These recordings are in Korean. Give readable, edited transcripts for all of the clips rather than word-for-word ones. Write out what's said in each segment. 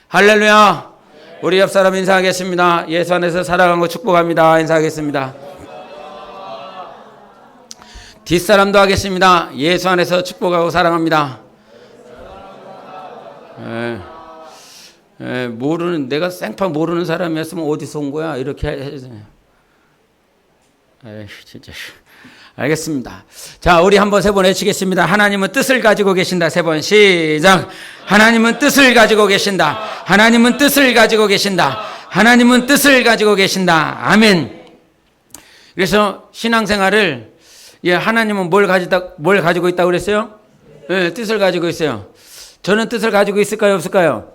할렐루야. 우리 옆 사람 인사하겠습니다. 예수 안에서 사랑하고 축복합니다. 인사하겠습니다. 뒷사람도 하겠습니다. 예수 안에서 축복하고 사랑합니다. 모르는, 내가 생판 모르는 사람이었으면 어디서 온 거야? 이렇게 해주세요. 진짜. 알겠습니다. 자, 우리 한번 세 번 외치겠습니다. 하나님은 뜻을 가지고 계신다. 세 번 시작. 하나님은 뜻을 가지고 계신다. 하나님은 뜻을 가지고 계신다. 하나님은 뜻을 가지고 계신다. 아멘. 그래서 신앙생활을, 하나님은 뭘 가지고 있다고 그랬어요? 뜻을 가지고 있어요. 저는 뜻을 가지고 있을까요? 없을까요?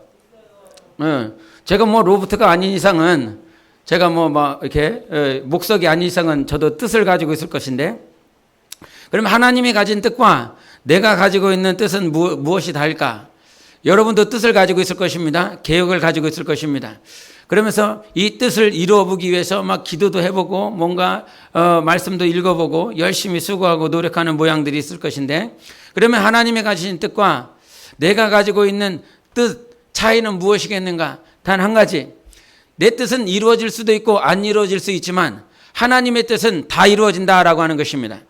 제가 로봇가 아닌 이상은, 제가 이렇게 목석이 아닌 이상은 저도 뜻을 가지고 있을 것인데, 그럼 하나님이 가진 뜻과 내가 가지고 있는 뜻은 무엇이 다를까? 여러분도 뜻을 가지고 있을 것입니다. 계획을 가지고 있을 것입니다. 그러면서 이 뜻을 이루어 보기 위해서 막 기도도 해보고 뭔가 말씀도 읽어보고 열심히 수고하고 노력하는 모양들이 있을 것인데, 그러면 하나님이 가진 뜻과 내가 가지고 있는 뜻 차이는 무엇이겠는가? 단 한 가지. 내 뜻은 이루어질 수도 있고 안 이루어질 수 있지만 하나님의 뜻은 다 이루어진다라고 하는 것입니다.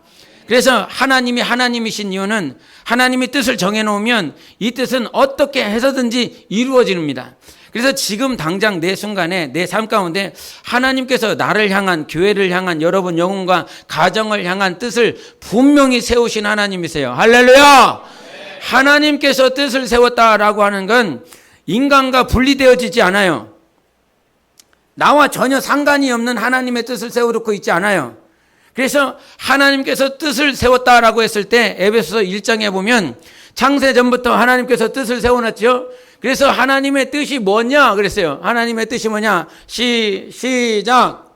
그래서 하나님이 하나님이신 이유는 하나님이 뜻을 정해놓으면 이 뜻은 어떻게 해서든지 이루어집니다. 그래서 지금 당장 내 순간에 내 삶 가운데 하나님께서 나를 향한, 교회를 향한, 여러분 영혼과 가정을 향한 뜻을 분명히 세우신 하나님이세요. 할렐루야! 네. 하나님께서 뜻을 세웠다라고 하는 건 인간과 분리되어지지 않아요. 나와 전혀 상관이 없는 하나님의 뜻을 세워놓고 있지 않아요. 그래서 하나님께서 뜻을 세웠다라고 했을 때 에베소서 1장에 보면 창세전부터 하나님께서 뜻을 세워놨죠. 그래서 하나님의 뜻이 뭐냐 그랬어요. 하나님의 뜻이 뭐냐? 시작.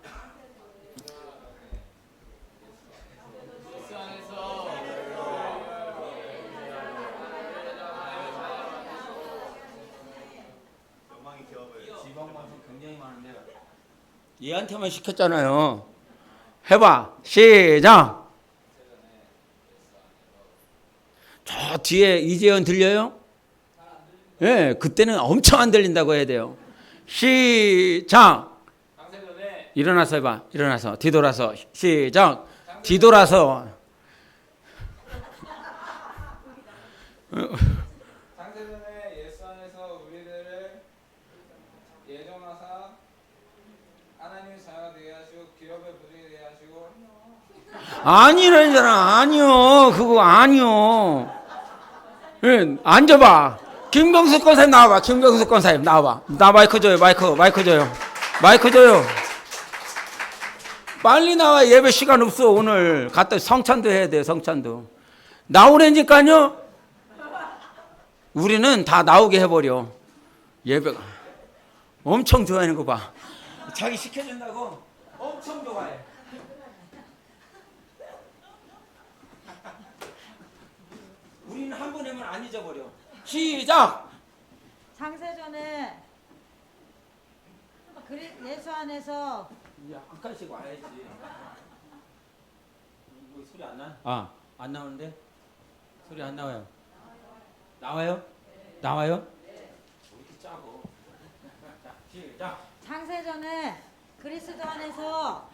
얘한테만 시켰잖아요. 해봐. 시작. 저 뒤에 이재현 들려요? 그때는 엄청 안 들린다고 해야 돼요. 시작. 일어나서 해봐. 일어나서 뒤돌아서 시작. 뒤돌아서. 창세전에 예수 안에서 우리들을 예정하사 하나님의 자녀가 되게 하시고 기업의 부족이 되게 하시고. 아니라잖아. 아니요. 그거 아니요. 앉아봐. 김경숙 권사님 나와봐. 김경숙 권사님 나와봐. 나 마이크 줘요. 마이크 줘요. 마이크 줘요. 빨리 나와. 예배 시간 없어. 오늘 갔다 성찬도 해야 돼요. 성찬도. 나오라니까요. 우리는 다 나오게 해버려. 예배가 엄청 좋아하는 거 봐. 자기 시켜준다고 엄청 좋아해. 우리는 한 번 하면 안 잊어버려. 시작. 창세전에 예수 안에서 한 칸씩 와야지. 뭐 소리 안 나? 안 나오는데? 소리 안 나와요. 나와요? 나와요? 이렇게 짜고. 자, 시작. 창세전에 그리스도 안에서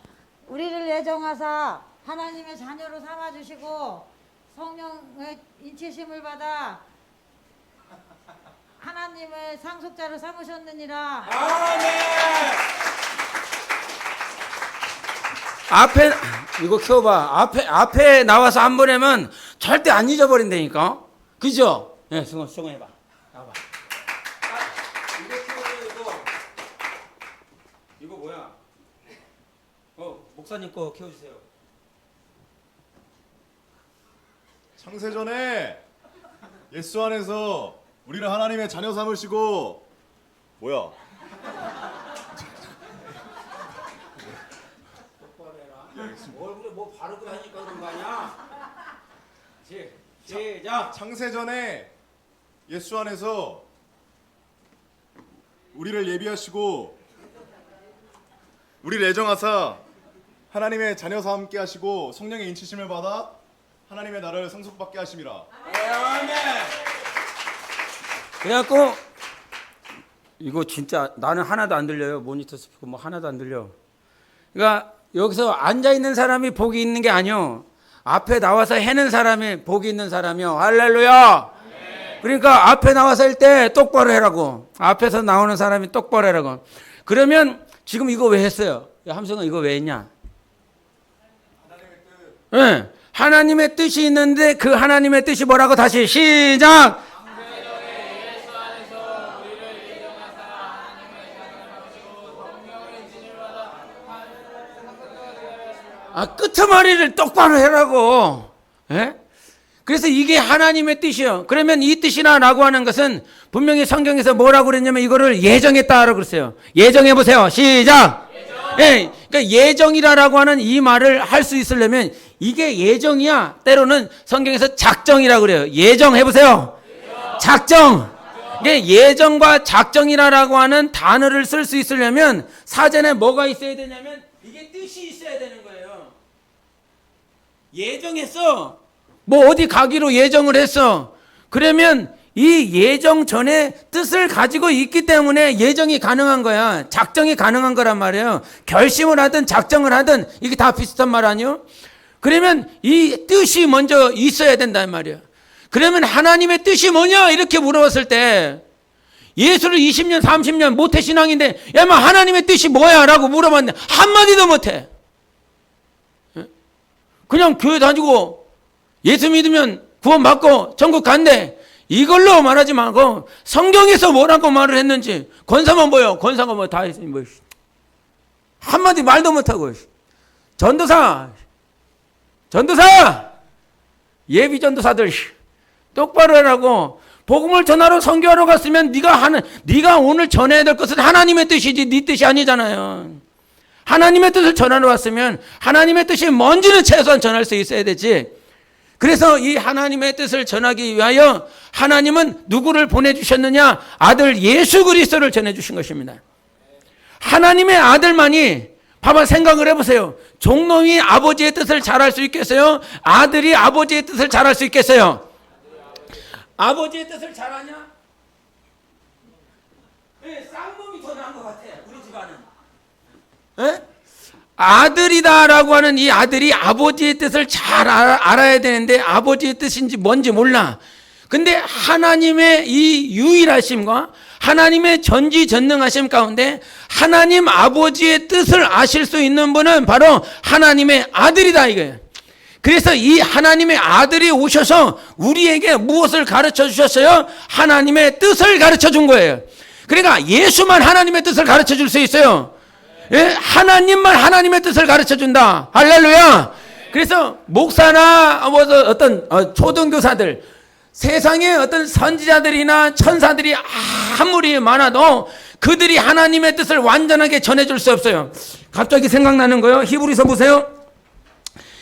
우리를 예정하사 하나님의 자녀로 삼아주시고 성령의 인치심을 받아 하나님의 상속자로 삼으셨느니라. 아멘. 앞에 이거 켜봐. 앞에 나와서 한 번 하면 절대 안 잊어버린다니까. 그죠? 네, 수고해봐. 나와봐. 이거 켜줘. 이거 뭐야? 목사님 거 켜주세요. 창세전에 예수 안에서 우리를 하나님의 자녀 삼으시고 뭐야? 얼굴에 뭐 바르고 하니까 그런 거 아니야? 시작. 창세전에 예수 안에서 우리를 예비하시고 우리를 애정하사 하나님의 자녀 삼게 하시고 성령의 인치심을 받아 하나님의 나라를 상속받게 하심이라. 아멘. 그래갖고 이거 진짜 나는 하나도 안 들려요. 모니터 스피커 뭐 하나도 안 들려. 그러니까 여기서 앉아 있는 사람이 복이 있는 게 아니요. 앞에 나와서 해는 사람이 복이 있는 사람이요. 할렐루야. 그러니까 앞에 나와서 할 때 똑바로 해라고. 앞에서 나오는 사람이 똑바로 해라고. 그러면 지금 이거 왜 했어요? 함성아 이거 왜 했냐? 네. 하나님의 뜻이 있는데 그 하나님의 뜻이 뭐라고? 다시 시작. 끄트머리를 똑바로 해라고. 예? 그래서 이게 하나님의 뜻이요. 그러면 이 뜻이나라고 하는 것은 분명히 성경에서 뭐라고 그랬냐면 이거를 예정했다라고 그랬어요. 예정해 보세요. 시작. 예, 그러니까 예정이라고 하는 이 말을 할 수 있으려면 이게 예정이야. 때로는 성경에서 작정이라고 그래요. 예정해 보세요. 작정. 이게 예정과 작정이라고 하는 단어를 쓸 수 있으려면 사전에 뭐가 있어야 되냐면 이게 뜻이 있어야 되는 거예요. 예정했어. 뭐 어디 가기로 예정을 했어. 그러면 이 예정 전에 뜻을 가지고 있기 때문에 예정이 가능한 거야. 작정이 가능한 거란 말이에요. 결심을 하든 작정을 하든 이게 다 비슷한 말 아니에요? 그러면 이 뜻이 먼저 있어야 된단 말이에요. 그러면 하나님의 뜻이 뭐냐 이렇게 물어봤을 때 예수를 20년 30년 모태신앙인데 야마 하나님의 뜻이 뭐야 라고 물어봤는데 한마디도 못해. 그냥 교회 다니고 예수 믿으면 구원받고 천국 간대. 이걸로 말하지 말고 성경에서 뭐라고 말을 했는지 권사만 보여. 권사가 뭐 다 했으니 뭐 한마디 말도 못하고 전도사 예비 전도사들 똑바로 하라고. 복음을 전하러 선교하러 갔으면 네가 오늘 전해야 될 것은 하나님의 뜻이지 네 뜻이 아니잖아요. 하나님의 뜻을 전하러 왔으면 하나님의 뜻이 뭔지는 최소한 전할 수 있어야 되지. 그래서 이 하나님의 뜻을 전하기 위하여 하나님은 누구를 보내주셨느냐? 아들 예수 그리스도를 전해주신 것입니다. 하나님의 아들만이 봐봐 생각을 해보세요. 종놈이 아버지의 뜻을 잘할 수 있겠어요? 아들이 아버지의 뜻을 잘할 수 있겠어요? 아버지의 뜻을 잘하냐? 네, 쌍놈이 더 나은 것 같아 우리 집안은. 네? 아들이다라고 하는 이 아들이 아버지의 뜻을 잘 알아야 되는데 아버지의 뜻인지 뭔지 몰라. 근데 하나님의 이 유일하심과 하나님의 전지전능하심 가운데 하나님 아버지의 뜻을 아실 수 있는 분은 바로 하나님의 아들이다 이거예요. 그래서 이 하나님의 아들이 오셔서 우리에게 무엇을 가르쳐 주셨어요? 하나님의 뜻을 가르쳐 준 거예요. 그러니까 예수만 하나님의 뜻을 가르쳐 줄 수 있어요. 예? 하나님만 하나님의 뜻을 가르쳐 준다. 할렐루야. 그래서 목사나 어떤 초등교사들, 세상에 어떤 선지자들이나 천사들이 아무리 많아도 그들이 하나님의 뜻을 완전하게 전해줄 수 없어요. 갑자기 생각나는 거예요. 히브리서 보세요.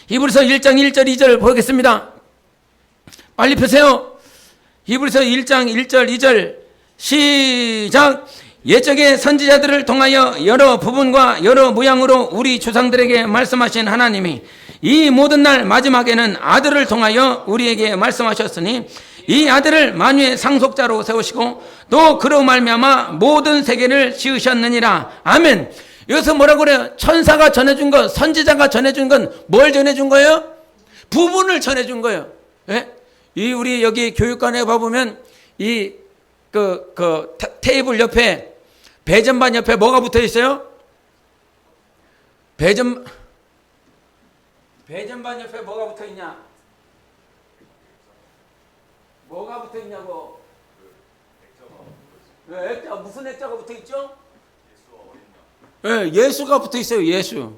히브리서 1장 1절 2절 보겠습니다. 빨리 펴세요. 히브리서 1장 1절 2절 시작. 옛적의 선지자들을 통하여 여러 부분과 여러 모양으로 우리 조상들에게 말씀하신 하나님이 이 모든 날 마지막에는 아들을 통하여 우리에게 말씀하셨으니 이 아들을 만유의 상속자로 세우시고 또 그로 말미암아 모든 세계를 지으셨느니라. 아멘. 여기서 뭐라고 그래요? 천사가 전해준 것, 선지자가 전해준 건 뭘 전해준 거예요? 부분을 전해준 거예요. 예? 이 우리 여기 교육관에 봐보면 이 테이블 옆에 배전반 옆에 뭐가 붙어 있어요? 배전반 옆에 뭐가 붙어 있냐? 뭐가 붙어 있냐고? 액자, 무슨 액자가 붙어 있죠? 예, 예수가 붙어 있어요. 예수.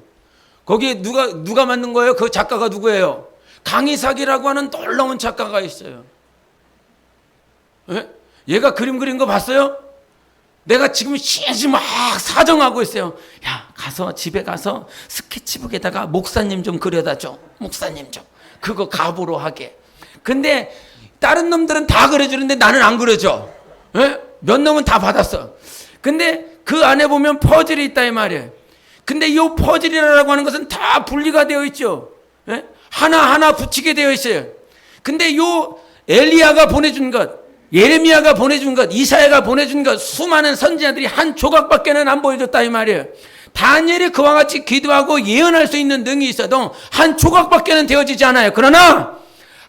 거기에 누가 만든 거예요? 그 작가가 누구예요? 강이삭이라고 하는 놀라운 작가가 있어요. 예? 얘가 그림 그린 거 봤어요? 내가 지금 쉬지 막 사정하고 있어요. 야, 집에 가서 스케치북에다가 목사님 좀 그려다 줘. 목사님 좀. 그거 갑으로 하게. 근데 다른 놈들은 다 그려주는데 나는 안 그려줘. 예? 몇 놈은 다 받았어. 근데 그 안에 보면 퍼즐이 있다 이 말이에요. 근데 이 퍼즐이라고 하는 것은 다 분리가 되어 있죠. 예? 하나하나 붙이게 되어 있어요. 근데 요 엘리야가 보내준 것, 예레미야가 보내준 것, 이사야가 보내준 것, 수많은 선지자들이 한 조각밖에는 안 보여줬다 이 말이에요. 다니엘이 그와 같이 기도하고 예언할 수 있는 능이 있어도 한 조각밖에는 되어지지 않아요. 그러나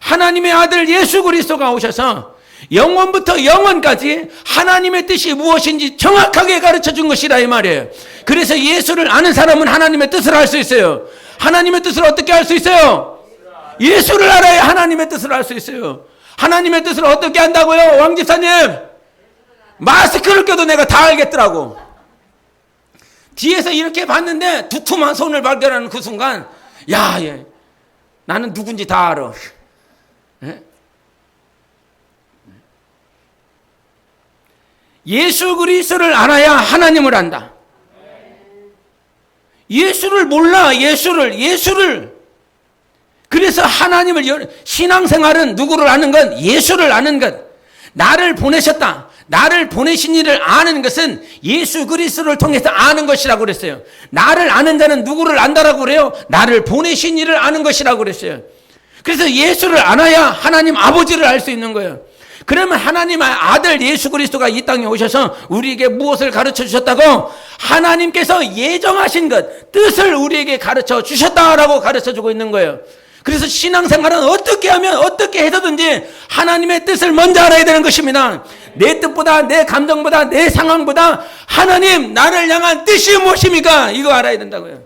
하나님의 아들 예수 그리스도가 오셔서 영원부터 영원까지 하나님의 뜻이 무엇인지 정확하게 가르쳐준 것이라 이 말이에요. 그래서 예수를 아는 사람은 하나님의 뜻을 알 수 있어요. 하나님의 뜻을 어떻게 알 수 있어요? 예수를 알아야 하나님의 뜻을 알 수 있어요. 하나님의 뜻을 어떻게 안다고요? 왕집사님, 마스크를 껴도 내가 다 알겠더라고. 뒤에서 이렇게 봤는데 두툼한 손을 발견하는 그 순간, 야, 예, 나는 누군지 다 알아. 예? 예수 그리스도를 알아야 하나님을 안다. 예수를 몰라. 예수를. 그래서 하나님을, 신앙생활은 누구를 아는 것? 예수를 아는 것. 나를 보내셨다. 나를 보내신 이를 아는 것은 예수 그리스도를 통해서 아는 것이라고 그랬어요. 나를 아는 자는 누구를 안다라고 그래요? 나를 보내신 이를 아는 것이라고 그랬어요. 그래서 예수를 알아야 하나님 아버지를 알 수 있는 거예요. 그러면 하나님의 아들 예수 그리스도가 이 땅에 오셔서 우리에게 무엇을 가르쳐 주셨다고? 하나님께서 예정하신 것, 뜻을 우리에게 가르쳐 주셨다라고 가르쳐 주고 있는 거예요. 그래서 신앙생활은 어떻게 하면 어떻게 해서든지 하나님의 뜻을 먼저 알아야 되는 것입니다. 내 뜻보다, 내 감정보다, 내 상황보다 하나님 나를 향한 뜻이 무엇입니까? 이거 알아야 된다고요.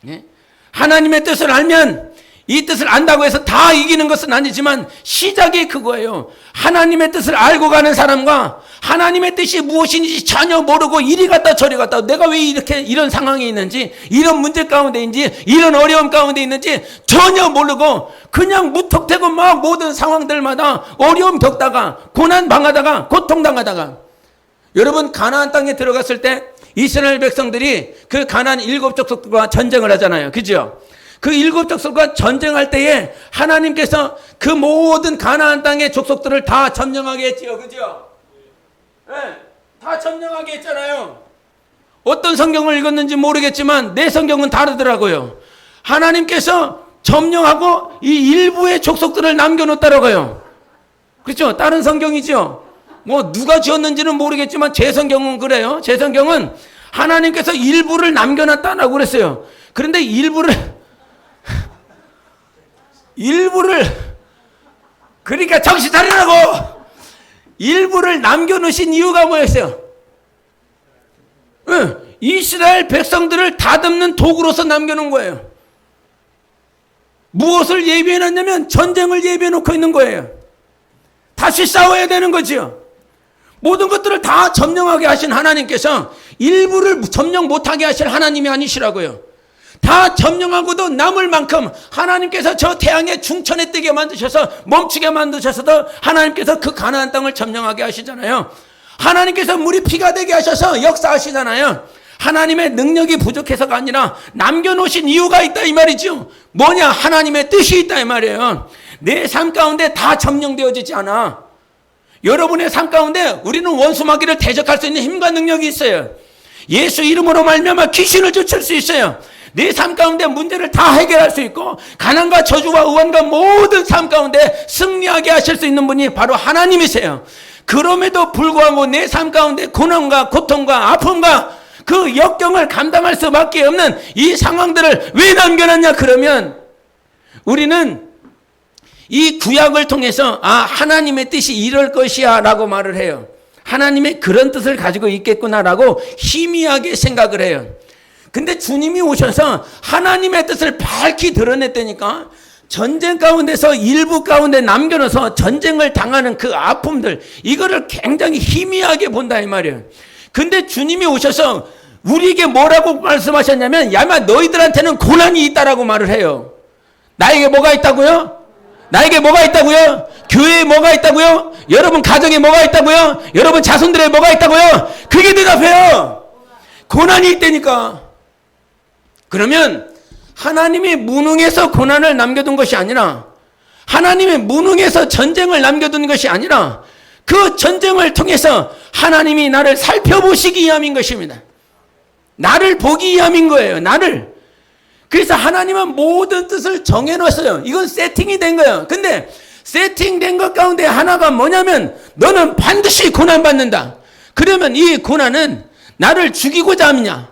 예? 하나님의 뜻을 알면, 이 뜻을 안다고 해서 다 이기는 것은 아니지만 시작이 그거예요. 하나님의 뜻을 알고 가는 사람과 하나님의 뜻이 무엇인지 전혀 모르고 이리 갔다 저리 갔다, 내가 왜 이렇게 이런 상황이 있는지, 이런 문제 가운데 있는지, 이런 어려움 가운데 있는지 전혀 모르고 그냥 무턱대고 막 모든 상황들마다 어려움 겪다가 고난 당하다가 고통당하다가, 여러분 가나안 땅에 들어갔을 때 이스라엘 백성들이 그 가나안 7 족속과 전쟁을 하잖아요. 그죠? 그 7 족속과 전쟁할 때에 하나님께서 그 모든 가나안 땅의 족속들을 다 점령하게 했지요. 그죠? 네, 다 점령하게 했잖아요. 어떤 성경을 읽었는지 모르겠지만 내 성경은 다르더라고요. 하나님께서 점령하고 이 일부의 족속들을 남겨놓더라고요. 그렇죠? 다른 성경이죠. 뭐 누가 지었는지는 모르겠지만 제 성경은 그래요. 제 성경은 하나님께서 일부를 남겨놨다라고 그랬어요. 그런데 일부를 그러니까 정신 차리라고, 일부를 남겨놓으신 이유가 뭐였어요? 이스라엘 백성들을 다듬는 도구로서 남겨놓은 거예요. 무엇을 예비해놨냐면 전쟁을 예비해놓고 있는 거예요. 다시 싸워야 되는 거죠. 모든 것들을 다 점령하게 하신 하나님께서 일부를 점령 못하게 하실 하나님이 아니시라고요. 다 점령하고도 남을 만큼 하나님께서 저 태양의 중천에 뜨게 만드셔서 멈추게 만드셔서도 하나님께서 그 가나안 땅을 점령하게 하시잖아요. 하나님께서 물이 피가 되게 하셔서 역사하시잖아요. 하나님의 능력이 부족해서가 아니라 남겨놓으신 이유가 있다 이 말이죠. 뭐냐? 하나님의 뜻이 있다 이 말이에요. 내 삶 가운데 다 점령되어지지 않아. 여러분의 삶 가운데 우리는 원수마귀를 대적할 수 있는 힘과 능력이 있어요. 예수 이름으로 말미암아 귀신을 쫓을 수 있어요. 내 삶 가운데 문제를 다 해결할 수 있고 가난과 저주와 의원과 모든 삶 가운데 승리하게 하실 수 있는 분이 바로 하나님이세요. 그럼에도 불구하고 내 삶 가운데 고난과 고통과 아픔과 그 역경을 감당할 수밖에 없는 이 상황들을 왜 남겨놨냐? 그러면 우리는 이 구약을 통해서 하나님의 뜻이 이럴 것이야 라고 말을 해요. 하나님의 그런 뜻을 가지고 있겠구나라고 희미하게 생각을 해요. 근데 주님이 오셔서 하나님의 뜻을 밝히 드러냈다니까. 전쟁 가운데서 일부 가운데 남겨놓아서 전쟁을 당하는 그 아픔들, 이거를 굉장히 희미하게 본다 이 말이에요. 근데 주님이 오셔서 우리에게 뭐라고 말씀하셨냐면, 야마 너희들한테는 고난이 있다라고 말을 해요. 나에게 뭐가 있다고요? 나에게 뭐가 있다고요? 교회에 뭐가 있다고요? 여러분 가정에 뭐가 있다고요? 여러분 자손들에 뭐가 있다고요? 그게 대답해요. 고난이 있다니까. 그러면 하나님이 무능해서 고난을 남겨둔 것이 아니라, 하나님이 무능해서 전쟁을 남겨둔 것이 아니라, 그 전쟁을 통해서 하나님이 나를 살펴보시기 위함인 것입니다. 나를 보기 위함인 거예요. 나를. 그래서 하나님은 모든 뜻을 정해놨어요. 이건 세팅이 된 거예요. 근데 세팅된 것 가운데 하나가 뭐냐면 너는 반드시 고난받는다. 그러면 이 고난은 나를 죽이고자 함이냐,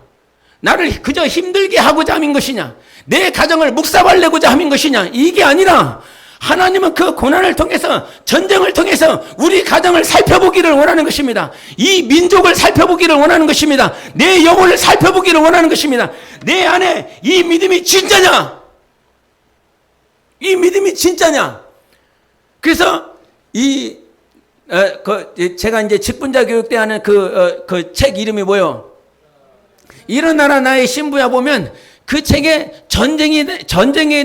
나를 그저 힘들게 하고자 함인 것이냐, 내 가정을 묵사발내고자 함인 것이냐, 이게 아니라 하나님은 그 고난을 통해서, 전쟁을 통해서 우리 가정을 살펴보기를 원하는 것입니다. 이 민족을 살펴보기를 원하는 것입니다. 내 영혼을 살펴보기를 원하는 것입니다. 내 안에 이 믿음이 진짜냐, 이 믿음이 진짜냐. 그래서 제가 이제 직분자 교육 때 하는 그 책 이름이 뭐요? 일어나라 나의 신부야 보면 그 책에 전쟁에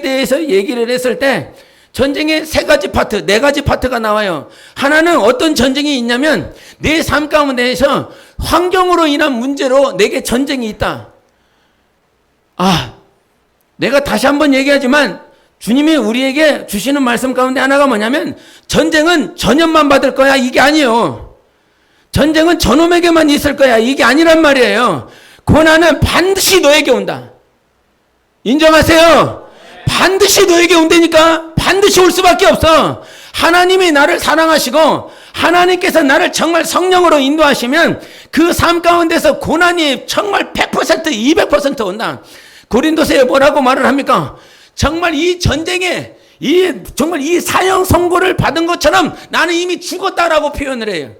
대해서 얘기를 했을 때 전쟁의 세 가지 파트, 네 가지 파트가 나와요. 하나는 어떤 전쟁이 있냐면 내 삶 가운데에서 환경으로 인한 문제로 내게 전쟁이 있다. 내가 다시 한번 얘기하지만 주님이 우리에게 주시는 말씀 가운데 하나가 뭐냐면 전쟁은 전염만 받을 거야, 이게 아니에요. 전쟁은 저놈에게만 있을 거야, 이게 아니란 말이에요. 고난은 반드시 너에게 온다. 인정하세요? 반드시 너에게 온다니까. 반드시 올 수밖에 없어. 하나님이 나를 사랑하시고 하나님께서 나를 정말 성령으로 인도하시면 그 삶 가운데서 고난이 정말 100%, 200% 온다. 고린도서에 뭐라고 말을 합니까? 정말 이 전쟁에 정말 이 사형 선고를 받은 것처럼 나는 이미 죽었다라고 표현을 해요.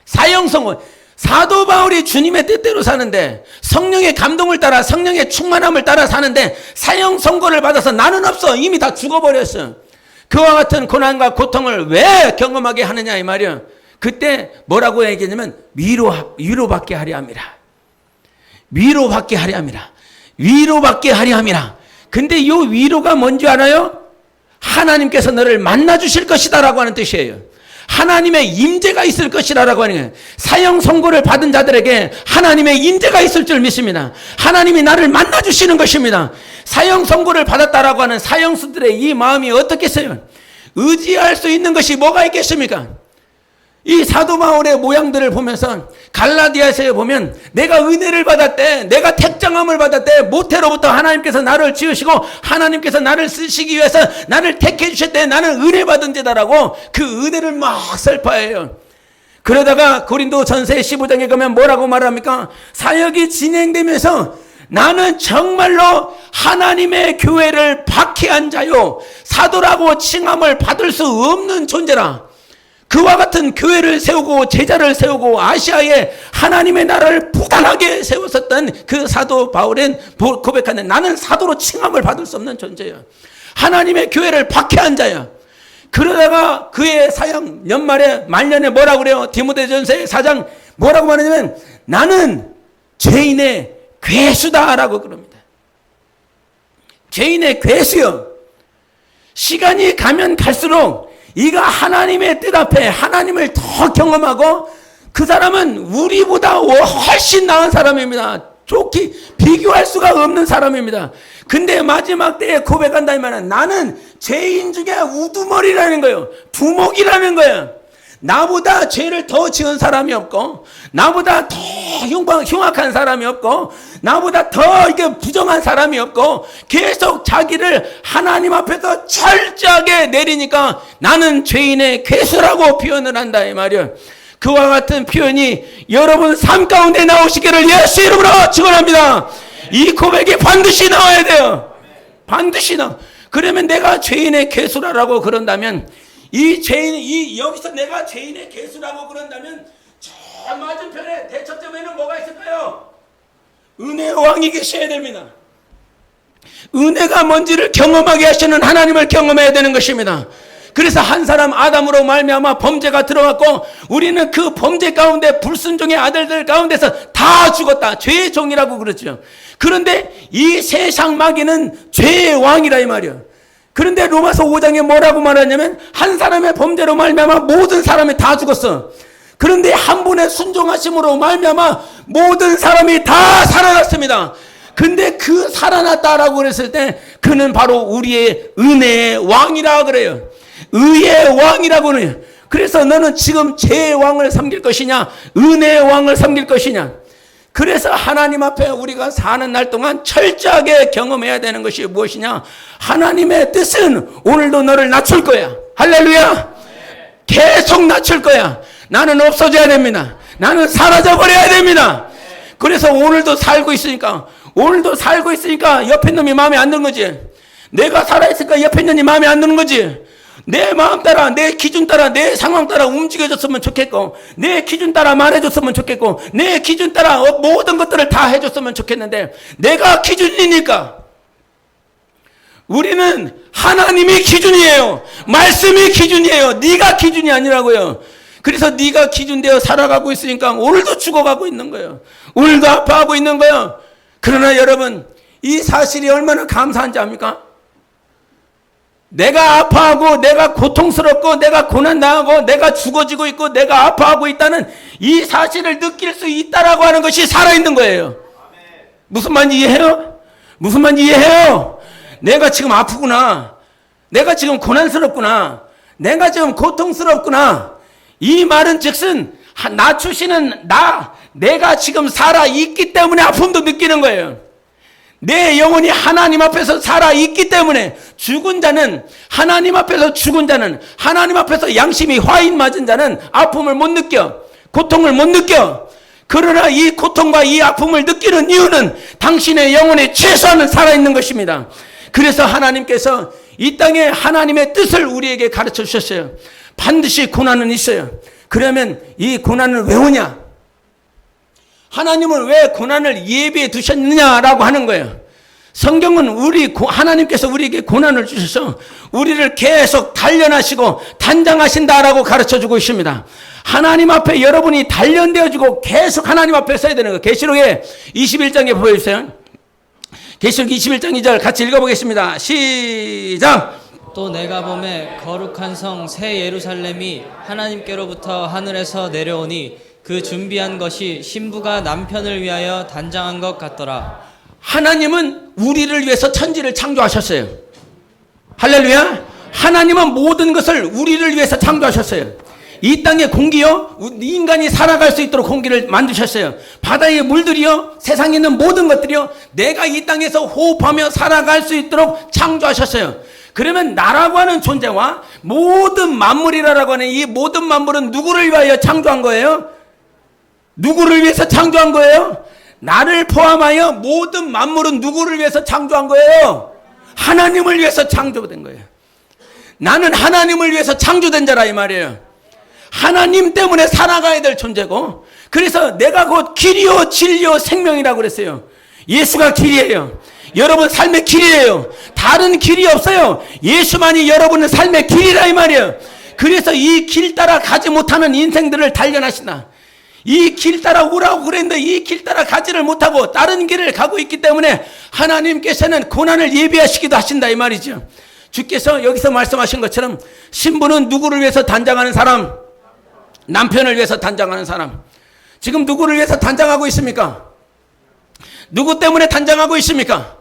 사형 선고. 사도 바울이 주님의 뜻대로 사는데, 성령의 감동을 따라, 성령의 충만함을 따라 사는데 사형 선고를 받아서 나는 없어. 이미 다 죽어버렸어. 그와 같은 고난과 고통을 왜 경험하게 하느냐 이 말이야. 그때 뭐라고 얘기했냐면 위로받게 하려 함이라. 위로받게 하려 함이라. 위로받게 하려 함이라. 근데 이 위로가 뭔지 알아요? 하나님께서 너를 만나주실 것이다 라고 하는 뜻이에요. 하나님의 임재가 있을 것이라고 하는 거예요. 사형 선고를 받은 자들에게 하나님의 임재가 있을 줄 믿습니다. 하나님이 나를 만나주시는 것입니다. 사형 선고를 받았다라고 하는 사형수들의 이 마음이 어떻겠어요? 의지할 수 있는 것이 뭐가 있겠습니까? 이 사도 바울의 모양들을 보면서 갈라디아서에 보면 내가 은혜를 받았대, 내가 택정함을 받았대, 모태로부터 하나님께서 나를 지으시고 하나님께서 나를 쓰시기 위해서 나를 택해 주셨대, 나는 은혜 받은 자다라고 그 은혜를 막 설파해요. 그러다가 고린도 전서 15장에 가면 뭐라고 말합니까? 사역이 진행되면서 나는 정말로 하나님의 교회를 박해한 자요, 사도라고 칭함을 받을 수 없는 존재라. 그와 같은 교회를 세우고 제자를 세우고 아시아에 하나님의 나라를 부단하게 세웠었던 그 사도 바울은 고백하는, 나는 사도로 칭함을 받을 수 없는 존재야. 하나님의 교회를 박해한 자야. 그러다가 그의 사형 연말에 말년에 뭐라고 그래요? 디모데전서의 4장 뭐라고 말하냐면 나는 죄인의 괴수다라고 그럽니다. 죄인의 괴수요. 시간이 가면 갈수록 이가 하나님의 뜻 앞에 하나님을 더 경험하고 그 사람은 우리보다 훨씬 나은 사람입니다. 좋게 비교할 수가 없는 사람입니다. 근데 마지막 때에 고백한다 이 말은 나는 죄인 중에 우두머리라는 거예요. 두목이라는 거예요. 나보다 죄를 더 지은 사람이 없고, 나보다 더 흉악한 사람이 없고, 나보다 더 이게 부정한 사람이 없고, 계속 자기를 하나님 앞에서 철저하게 내리니까 나는 죄인의 괴수라고 표현을 한다 이 말이야. 그와 같은 표현이 여러분 삶 가운데 나오시기를 예수 이름으로 축원합니다. 이 고백이 반드시 나와야 돼요. 반드시 나와. 그러면 내가 죄인의 괴수라고 그런다면, 여기서 내가 죄인의 괴수라고 그런다면, 저 맞은편에 대척점에는 뭐가 있을까요? 은혜의 왕이 계셔야 됩니다. 은혜가 뭔지를 경험하게 하시는 하나님을 경험해야 되는 것입니다. 그래서 한 사람 아담으로 말미암아 범죄가 들어왔고, 우리는 그 범죄 가운데 불순종의 아들들 가운데서 다 죽었다. 죄의 종이라고 그러죠. 그런데 이 세상 마귀는 죄의 왕이라 이 말이에요. 그런데 로마서 5장에 뭐라고 말하냐면 한 사람의 범죄로 말미암아 모든 사람이 다 죽었어. 그런데 한 분의 순종하심으로 말미암아 모든 사람이 다 살아났습니다. 근데 그 살아났다라고 그랬을 때 그는 바로 우리의 은혜의 왕이라 그래요. 의의 왕이라고 해요. 그래서 너는 지금 죄의 왕을 섬길 것이냐, 은혜의 왕을 섬길 것이냐. 그래서 하나님 앞에 우리가 사는 날 동안 철저하게 경험해야 되는 것이 무엇이냐? 하나님의 뜻은 오늘도 너를 낮출 거야. 할렐루야. 계속 낮출 거야. 나는 없어져야 됩니다. 나는 사라져 버려야 됩니다. 그래서 오늘도 살고 있으니까 옆에 놈이 마음에 안 드는 거지. 내가 살아있으니까 옆에 놈이 마음에 안 드는 거지. 내 마음 따라, 내 기준 따라, 내 상황 따라 움직여줬으면 좋겠고, 내 기준 따라 말해줬으면 좋겠고, 내 기준 따라 모든 것들을 다 해줬으면 좋겠는데, 내가 기준이니까. 우리는 하나님이 기준이에요. 말씀이 기준이에요. 네가 기준이 아니라고요. 그래서 네가 기준되어 살아가고 있으니까 오늘도 죽어가고 있는 거예요. 오늘도 아파하고 있는 거예요. 그러나 여러분, 이 사실이 얼마나 감사한지 압니까? 내가 아파하고 내가 고통스럽고 내가 고난당하고 내가 죽어지고 있고 내가 아파하고 있다는 이 사실을 느낄 수 있다라고 하는 것이 살아있는 거예요. 무슨 말인지 이해해요? 무슨 말인지 이해해요? 내가 지금 아프구나. 내가 지금 고난스럽구나. 내가 지금 고통스럽구나. 이 말은 즉슨 낮추시는 내가 지금 살아있기 때문에 아픔도 느끼는 거예요. 내 영혼이 하나님 앞에서 살아있기 때문에 죽은 자는 하나님 앞에서 죽은 자는 하나님 앞에서 양심이 화인 맞은 자는 아픔을 못 느껴. 고통을 못 느껴. 그러나 이 고통과 이 아픔을 느끼는 이유는 당신의 영혼의 최소한은 살아있는 것입니다. 그래서 하나님께서 이 땅에 하나님의 뜻을 우리에게 가르쳐 주셨어요. 반드시 고난은 있어요. 그러면 이 고난은 왜 오냐? 하나님은 왜 고난을 예비해 두셨느냐라고 하는 거예요. 성경은 하나님께서 우리에게 고난을 주셔서 우리를 계속 단련하시고 단장하신다라고 가르쳐 주고 있습니다. 하나님 앞에 여러분이 단련되어지고 계속 하나님 앞에 서야 되는 거예요. 계시록에 21장에 보여주세요. 계시록 21장 2절 같이 읽어보겠습니다. 시작! 또 내가 보매 거룩한 성 새 예루살렘이 하나님께로부터 하늘에서 내려오니 그 준비한 것이 신부가 남편을 위하여 단장한 것 같더라. 하나님은 우리를 위해서 천지를 창조하셨어요. 할렐루야. 하나님은 모든 것을 우리를 위해서 창조하셨어요. 이 땅의 공기요, 인간이 살아갈 수 있도록 공기를 만드셨어요. 바다의 물들이요, 세상에 있는 모든 것들이요, 내가 이 땅에서 호흡하며 살아갈 수 있도록 창조하셨어요. 그러면 나라고 하는 존재와 모든 만물이라고 하는 이 모든 만물은 누구를 위하여 창조한 거예요? 누구를 위해서 창조한 거예요? 나를 포함하여 모든 만물은 누구를 위해서 창조한 거예요? 하나님을 위해서 창조된 거예요. 나는 하나님을 위해서 창조된 자라 이 말이에요. 하나님 때문에 살아가야 될 존재고, 그래서 내가 곧 길이요 진리요 생명이라고 그랬어요. 예수가 길이에요. 여러분 삶의 길이에요. 다른 길이 없어요. 예수만이 여러분의 삶의 길이라 이 말이에요. 그래서 이 길 따라 가지 못하는 인생들을 단련하신다. 이 길 따라 오라고 그랬는데 이 길 따라 가지를 못하고 다른 길을 가고 있기 때문에 하나님께서는 고난을 예비하시기도 하신다 이 말이죠. 주께서 여기서 말씀하신 것처럼 신부는 누구를 위해서 단장하는 사람? 남편을 위해서 단장하는 사람. 지금 누구를 위해서 단장하고 있습니까? 누구 때문에 단장하고 있습니까?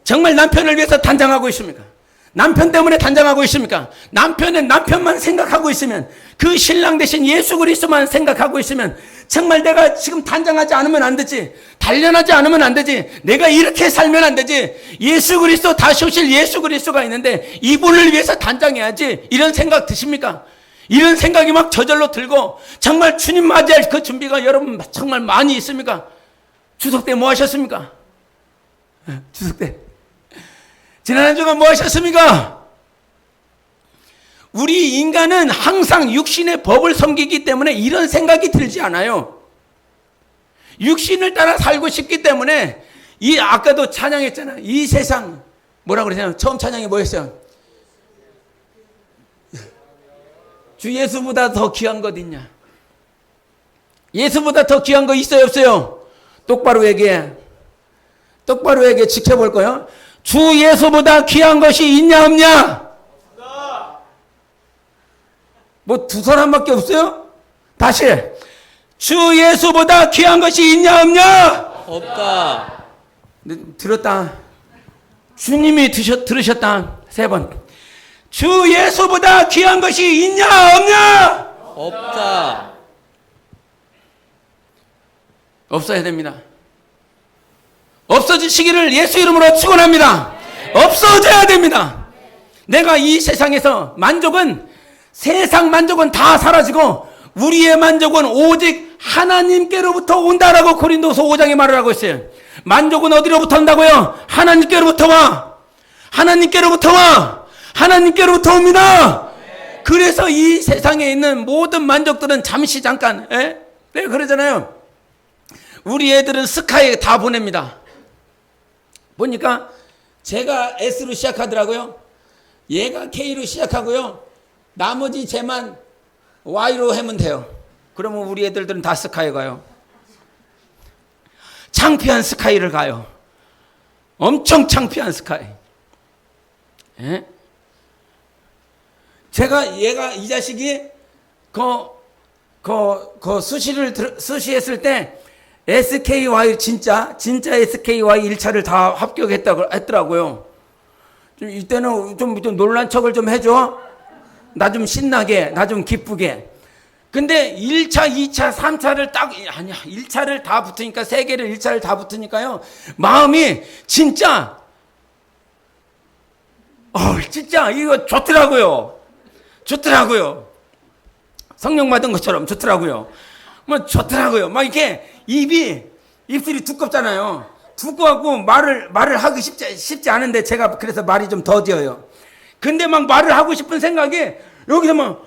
정말 남편을 위해서 단장하고 있습니까? 남편 때문에 단장하고 있습니까? 남편만 생각하고 있으면, 그 신랑 대신 예수 그리스도만 생각하고 있으면 정말 내가 지금 단장하지 않으면 안 되지, 단련하지 않으면 안 되지, 내가 이렇게 살면 안 되지, 예수 그리스도 다시 오실 예수 그리스도가 있는데 이분을 위해서 단장해야지, 이런 생각 드십니까? 이런 생각이 막 저절로 들고 정말 주님 맞이할 그 준비가 여러분 정말 많이 있습니까? 추석 때 뭐 하셨습니까? 추석 때 지난 한 주간 뭐 하셨습니까? 우리 인간은 항상 육신의 법을 섬기기 때문에 이런 생각이 들지 않아요. 육신을 따라 살고 싶기 때문에, 아까도 찬양했잖아요. 이 세상, 뭐라고 그러잖아요. 처음 찬양이 뭐였어요? 주 예수보다 더 귀한 것 있냐? 예수보다 더 귀한 거 있어요, 없어요? 똑바로 얘기해. 똑바로 얘기해. 지켜볼 거예요. 주 예수보다 귀한 것이 있냐, 없냐? 뭐 두 사람밖에 없어요? 다시. 주 예수보다 귀한 것이 있냐, 없냐? 없다. 들었다. 주님이 들으셨다. 3번. 주 예수보다 귀한 것이 있냐, 없냐? 없다. 없어야 됩니다. 없어지시기를 예수 이름으로 축원합니다. 없어져야 됩니다. 내가 이 세상에서 세상 만족은 다 사라지고 우리의 만족은 오직 하나님께로부터 온다라고 고린도서 5장에 말을 하고 있어요. 만족은 어디로부터 온다고요? 하나님께로부터 와. 하나님께로부터 와. 하나님께로부터 옵니다. 그래서 이 세상에 있는 모든 만족들은 잠시 잠깐, 예? 네, 그러잖아요. 우리 애들은 스카이에 다 보냅니다. 보니까 제가 S로 시작하더라고요. 얘가 K로 시작하고요. 나머지 쟤만 Y로 하면 돼요. 그러면 우리 애들은 다 스카이 가요. 창피한 스카이를 가요. 엄청 창피한 스카이. 예? 이 자식이 수시했을 때 SKY 진짜 SKY 1차를 다 합격했다고 했더라고요. 좀 이때는 좀 놀란 척을 좀 해줘. 나 좀 신나게, 나 좀 기쁘게. 근데 1차, 2차, 3차를 1차를 다 붙으니까, 3개를 1차를 다 붙으니까요. 마음이 진짜 이거 좋더라고요. 성령 받은 것처럼 좋더라고요. 좋더라고요. 막 이렇게 입술이 두껍잖아요. 두꺼워갖고 말을 하기 쉽지 않은데 제가 그래서 말이 좀 더뎌요. 근데 막 말을 하고 싶은 생각이 여기서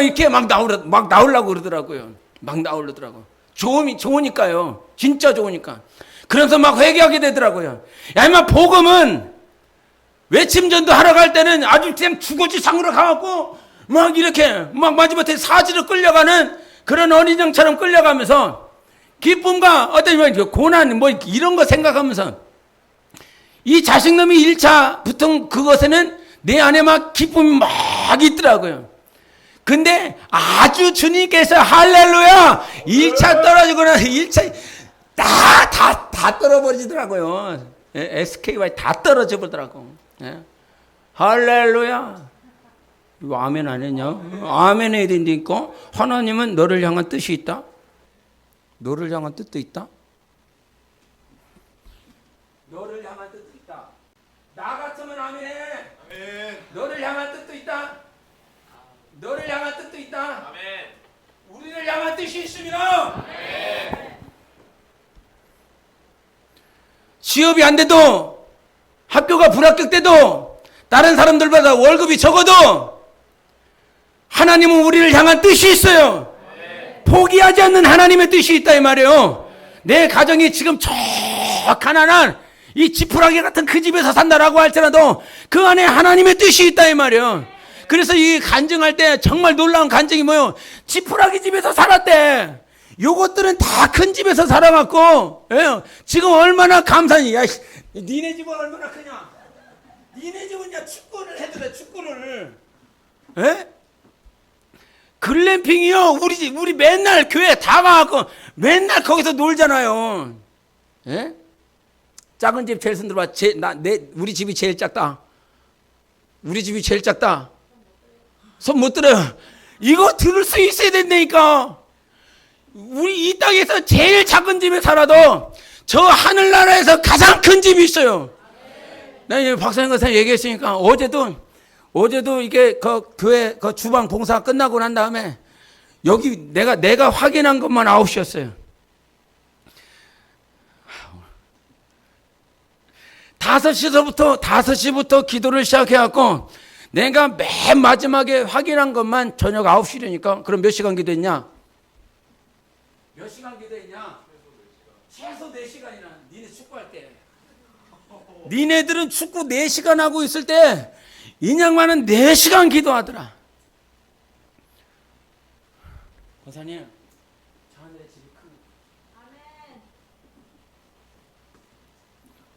이렇게 나오려고 그러더라고요. 막 나오려더라고. 좋으니까요. 진짜 좋으니까. 그래서 막 회개하게 되더라고요. 야, 임마, 복음은 외침전도 하러 갈 때는 아주 그냥 주거지상으로 가갖고 막 이렇게 마지막에 사지로 끌려가는 그런 어린양처럼 끌려가면서 기쁨과 어떤 고난 이런 거 생각하면서 이 자식놈이 1차 붙은 그것에는 내 안에 막 기쁨이 막 있더라고요. 근데 아주 주님께서 할렐루야 1차 떨어지거나 1차 다 떨어버리더라고요. SKY 다 떨어져 보더라고. 할렐루야. 이거 아멘 안 했냐? 아멘 해야 된다니까. 하나님은 너를 향한 뜻이 있다. 너를 향한 뜻도 있다. 너를 향한 뜻도 있다. 나 같으면 아멘 해. 아멘. 너를 향한 뜻도 있다. 너를 향한 뜻도 있다. 아멘. 우리를 향한 뜻이 있습니다. 아멘. 취업이 안 돼도, 학교가 불합격돼도, 다른 사람들보다 월급이 적어도 하나님은 우리를 향한 뜻이 있어요. 포기하지 않는 하나님의 뜻이 있다 이 말이에요. 내 가정이 지금 저 가난한 이 지푸라기 같은 그 집에서 산다라고 할지라도 그 안에 하나님의 뜻이 있다 이 말이에요. 그래서 이 간증할 때 정말 놀라운 간증이 뭐예요? 지푸라기 집에서 살았대. 요것들은 다 큰 집에서 살아갖고, 예? 지금 얼마나 감사니. 야, 니네 집은 얼마나 크냐? 니네 집은 야 축구를 해도 축구를. 예? 글램핑이요. 우리 맨날 교회 다 가갖고 맨날 거기서 놀잖아요. 예? 작은 집 제일 손 들어봐. 우리 집이 제일 작다. 우리 집이 제일 작다. 손 못 들어요. 이거 들을 수 있어야 된다니까. 우리 이 땅에서 제일 작은 집에 살아도 저 하늘나라에서 가장 큰 집이 있어요. 내가 박사님 같은 얘기했으니까 어제도 이게 교회 주방 봉사 끝나고 난 다음에 여기 내가 확인한 것만 9시였어요. 5시부터 기도를 시작해갖고 내가 맨 마지막에 확인한 것만 저녁 9시라니까. 그럼 몇 시간 기도했냐? 몇 시간 기도했냐? 최소 4시간이나. 니네 축구할 때. 니네들은 축구 4시간 하고 있을 때 인양만은 4시간 기도하더라. 권사님, 저 하늘의 집이 큽니다.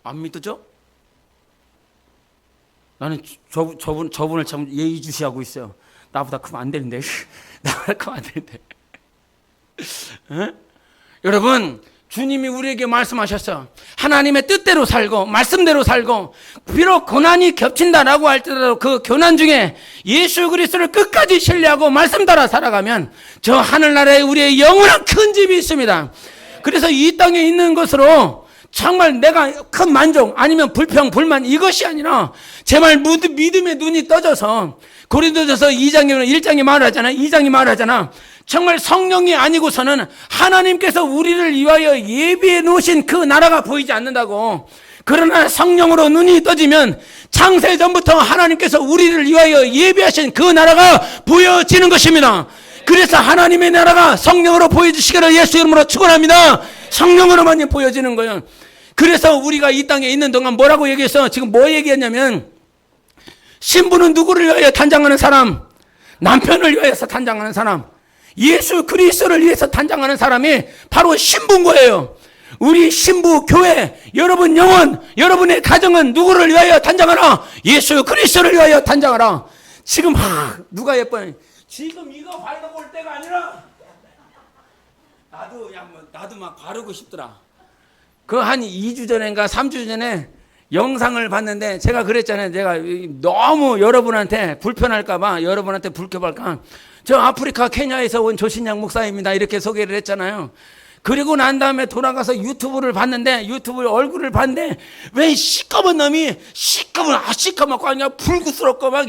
안 믿어져? 나는 저분을 참 예의주시하고 있어요. 나보다 크면 안 되는데. 나보다 크면 안 되는데. 에? 여러분, 주님이 우리에게 말씀하셨어. 하나님의 뜻대로 살고 말씀대로 살고 비록 고난이 겹친다라고 할지라도 그 고난 중에 예수 그리스도를 끝까지 신뢰하고 말씀 따라 살아가면 저 하늘나라에 우리의 영원한 큰 집이 있습니다. 그래서 이 땅에 있는 것으로 정말 내가 큰 만족 아니면 불평 불만 이것이 아니라 제발 믿음의 눈이 떠져서 고린도전서 1장이 말하잖아. 2장이 말하잖아. 정말 성령이 아니고서는 하나님께서 우리를 위하여 예비해 놓으신 그 나라가 보이지 않는다고. 그러나 성령으로 눈이 떠지면 창세전부터 하나님께서 우리를 위하여 예비하신 그 나라가 보여지는 것입니다. 그래서 하나님의 나라가 성령으로 보여주시기를 예수 이름으로 축원합니다. 성령으로만 보여지는 거예요. 그래서 우리가 이 땅에 있는 동안 뭐라고 얘기했어? 지금 뭐 얘기했냐면 신부는 누구를 위하여 단장하는 사람? 남편을 위하여서 단장하는 사람. 예수 그리스도를 위해서 단장하는 사람이 바로 신부인 거예요. 우리 신부 교회, 여러분 영혼, 여러분의 가정은 누구를 위하여 단장하라? 예수 그리스도를 위하여 단장하라. 지금 누가 예뻐요? 지금 이거 바르고 올 때가 아니라 나도 막 바르고 싶더라. 그 한 2주 전인가 3주 전에 영상을 봤는데 제가 그랬잖아요. 제가 너무 여러분한테 불편할까봐, 여러분한테 불쾌할까. 저 아프리카 케냐에서 온 조신양 목사입니다. 이렇게 소개를 했잖아요. 그리고 난 다음에 돌아가서 유튜브를 봤는데, 유튜브 얼굴을 봤는데, 왜 시꺼먼 놈이, 시꺼멓고 아니야, 불구스럽고 막,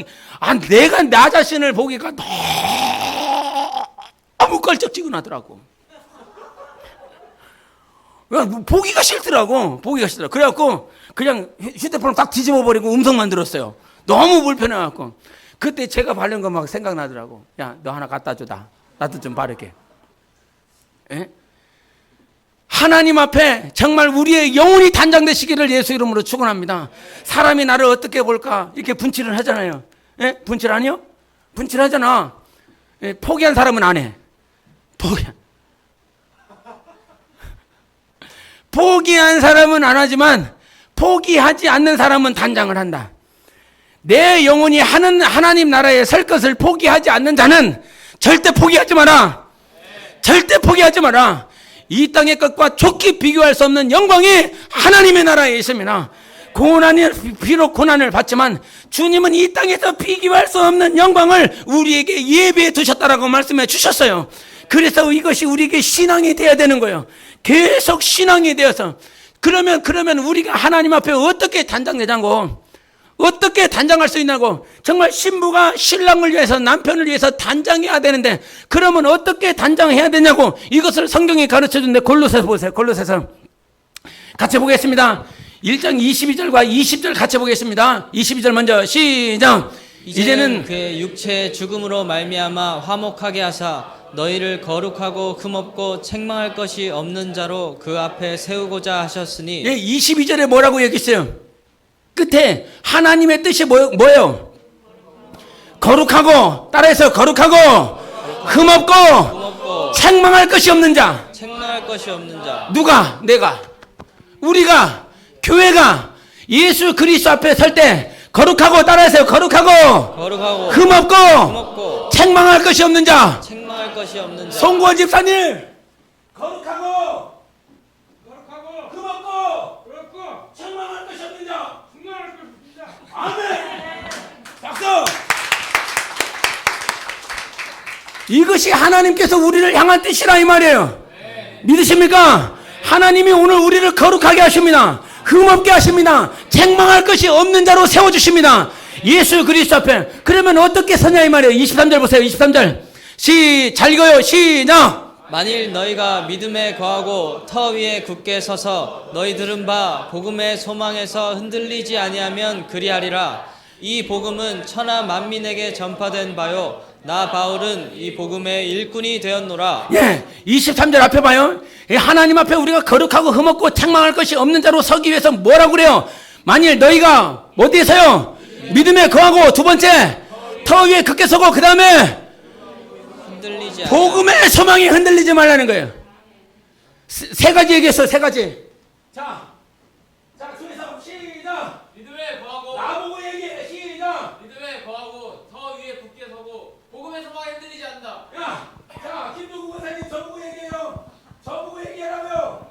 내가 나 자신을 보기가 너무 껄쩍지근하더라고. 보기가 싫더라고. 그래갖고, 그냥 휴대폰을 딱 뒤집어 버리고 음성만 들었어요. 너무 불편해갖고. 그때 제가 바른 거 막 생각나더라고. 야, 너 하나 갖다 줘다. 나도 좀 바르게. 에? 하나님 앞에 정말 우리의 영혼이 단장되시기를 예수 이름으로 축원합니다. 사람이 나를 어떻게 볼까 이렇게 분칠을 하잖아요. 에? 분칠 아니요? 분칠하잖아. 에? 포기한 사람은 안 해. 포기한 사람은 안 하지만 포기하지 않는 사람은 단장을 한다. 내 영혼이 하나님 나라에 설 것을 포기하지 않는 자는 절대 포기하지 마라. 절대 포기하지 마라. 이 땅의 것과 좋게 비교할 수 없는 영광이 하나님의 나라에 있습니다. 비록 고난을 받지만 주님은 이 땅에서 비교할 수 없는 영광을 우리에게 예비해 두셨다라고 말씀해 주셨어요. 그래서 이것이 우리에게 신앙이 돼야 되는 거예요. 계속 신앙이 되어서 그러면 우리가 하나님 앞에 어떻게 단장되자고, 어떻게 단장할 수 있냐고. 정말 신부가 신랑을 위해서, 남편을 위해서 단장해야 되는데 그러면 어떻게 단장해야 되냐고. 이것을 성경이 가르쳐주는데 골로새서 보세요. 골로새서 같이 보겠습니다. 1장 22절과 20절 같이 보겠습니다. 22절 먼저 시작. 이제는 그의 육체의 죽음으로 말미암아 화목하게 하사 너희를 거룩하고 흠없고 책망할 것이 없는 자로 그 앞에 세우고자 하셨으니. 예, 22절에 뭐라고 얘기했어요? 끝에 하나님의 뜻이 뭐예요? 거룩하고, 따라해서 거룩하고 흠없고 책망할 것이 없는 자. 책망할 것이 없는 자. 누가? 내가, 우리가, 교회가 예수 그리스도 앞에 설 때 거룩하고, 따라해서 거룩하고 흠없고 책망할 것이 없는 자. 책망할 것이 없는 자. 송구원 집사님, 거룩하고 흠없고 책망할 것이 없는 자. 아멘. 박수. 이것이 하나님께서 우리를 향한 뜻이라 이 말이에요. 믿으십니까? 하나님이 오늘 우리를 거룩하게 하십니다. 흠없게 하십니다. 책망할 것이 없는 자로 세워주십니다. 예수 그리스도 앞에. 그러면 어떻게 서냐 이 말이에요. 23절 보세요. 23절 잘 읽어요. 시작. 만일 너희가 믿음에 거하고 터 위에 굳게 서서 너희 들은 바 복음의 소망에서 흔들리지 아니하면 그리하리라. 이 복음은 천하 만민에게 전파된 바요 나 바울은 이 복음의 일꾼이 되었노라. 예, 23절 앞에 봐요. 하나님 앞에 우리가 거룩하고 흠없고 책망할 것이 없는 자로 서기 위해서 뭐라고 그래요? 만일 너희가 어디에 서요? 믿음에 거하고, 두 번째 터 위에 굳게 서고, 그 다음에 흔들리지 복음의 소망이 흔들리지 말라는 거예요. 세 가지 얘기했어. 세 가지. 자, 중에서 시작. 믿음에 거하고 나보고 얘기해. 시작. 믿음에 거하고 더 위에 굳게 서고 복음의 소망에 흔들리지 않는다. 야, 자, 김두구 권사님 저보고 얘기해요. 저보고 얘기하라고요.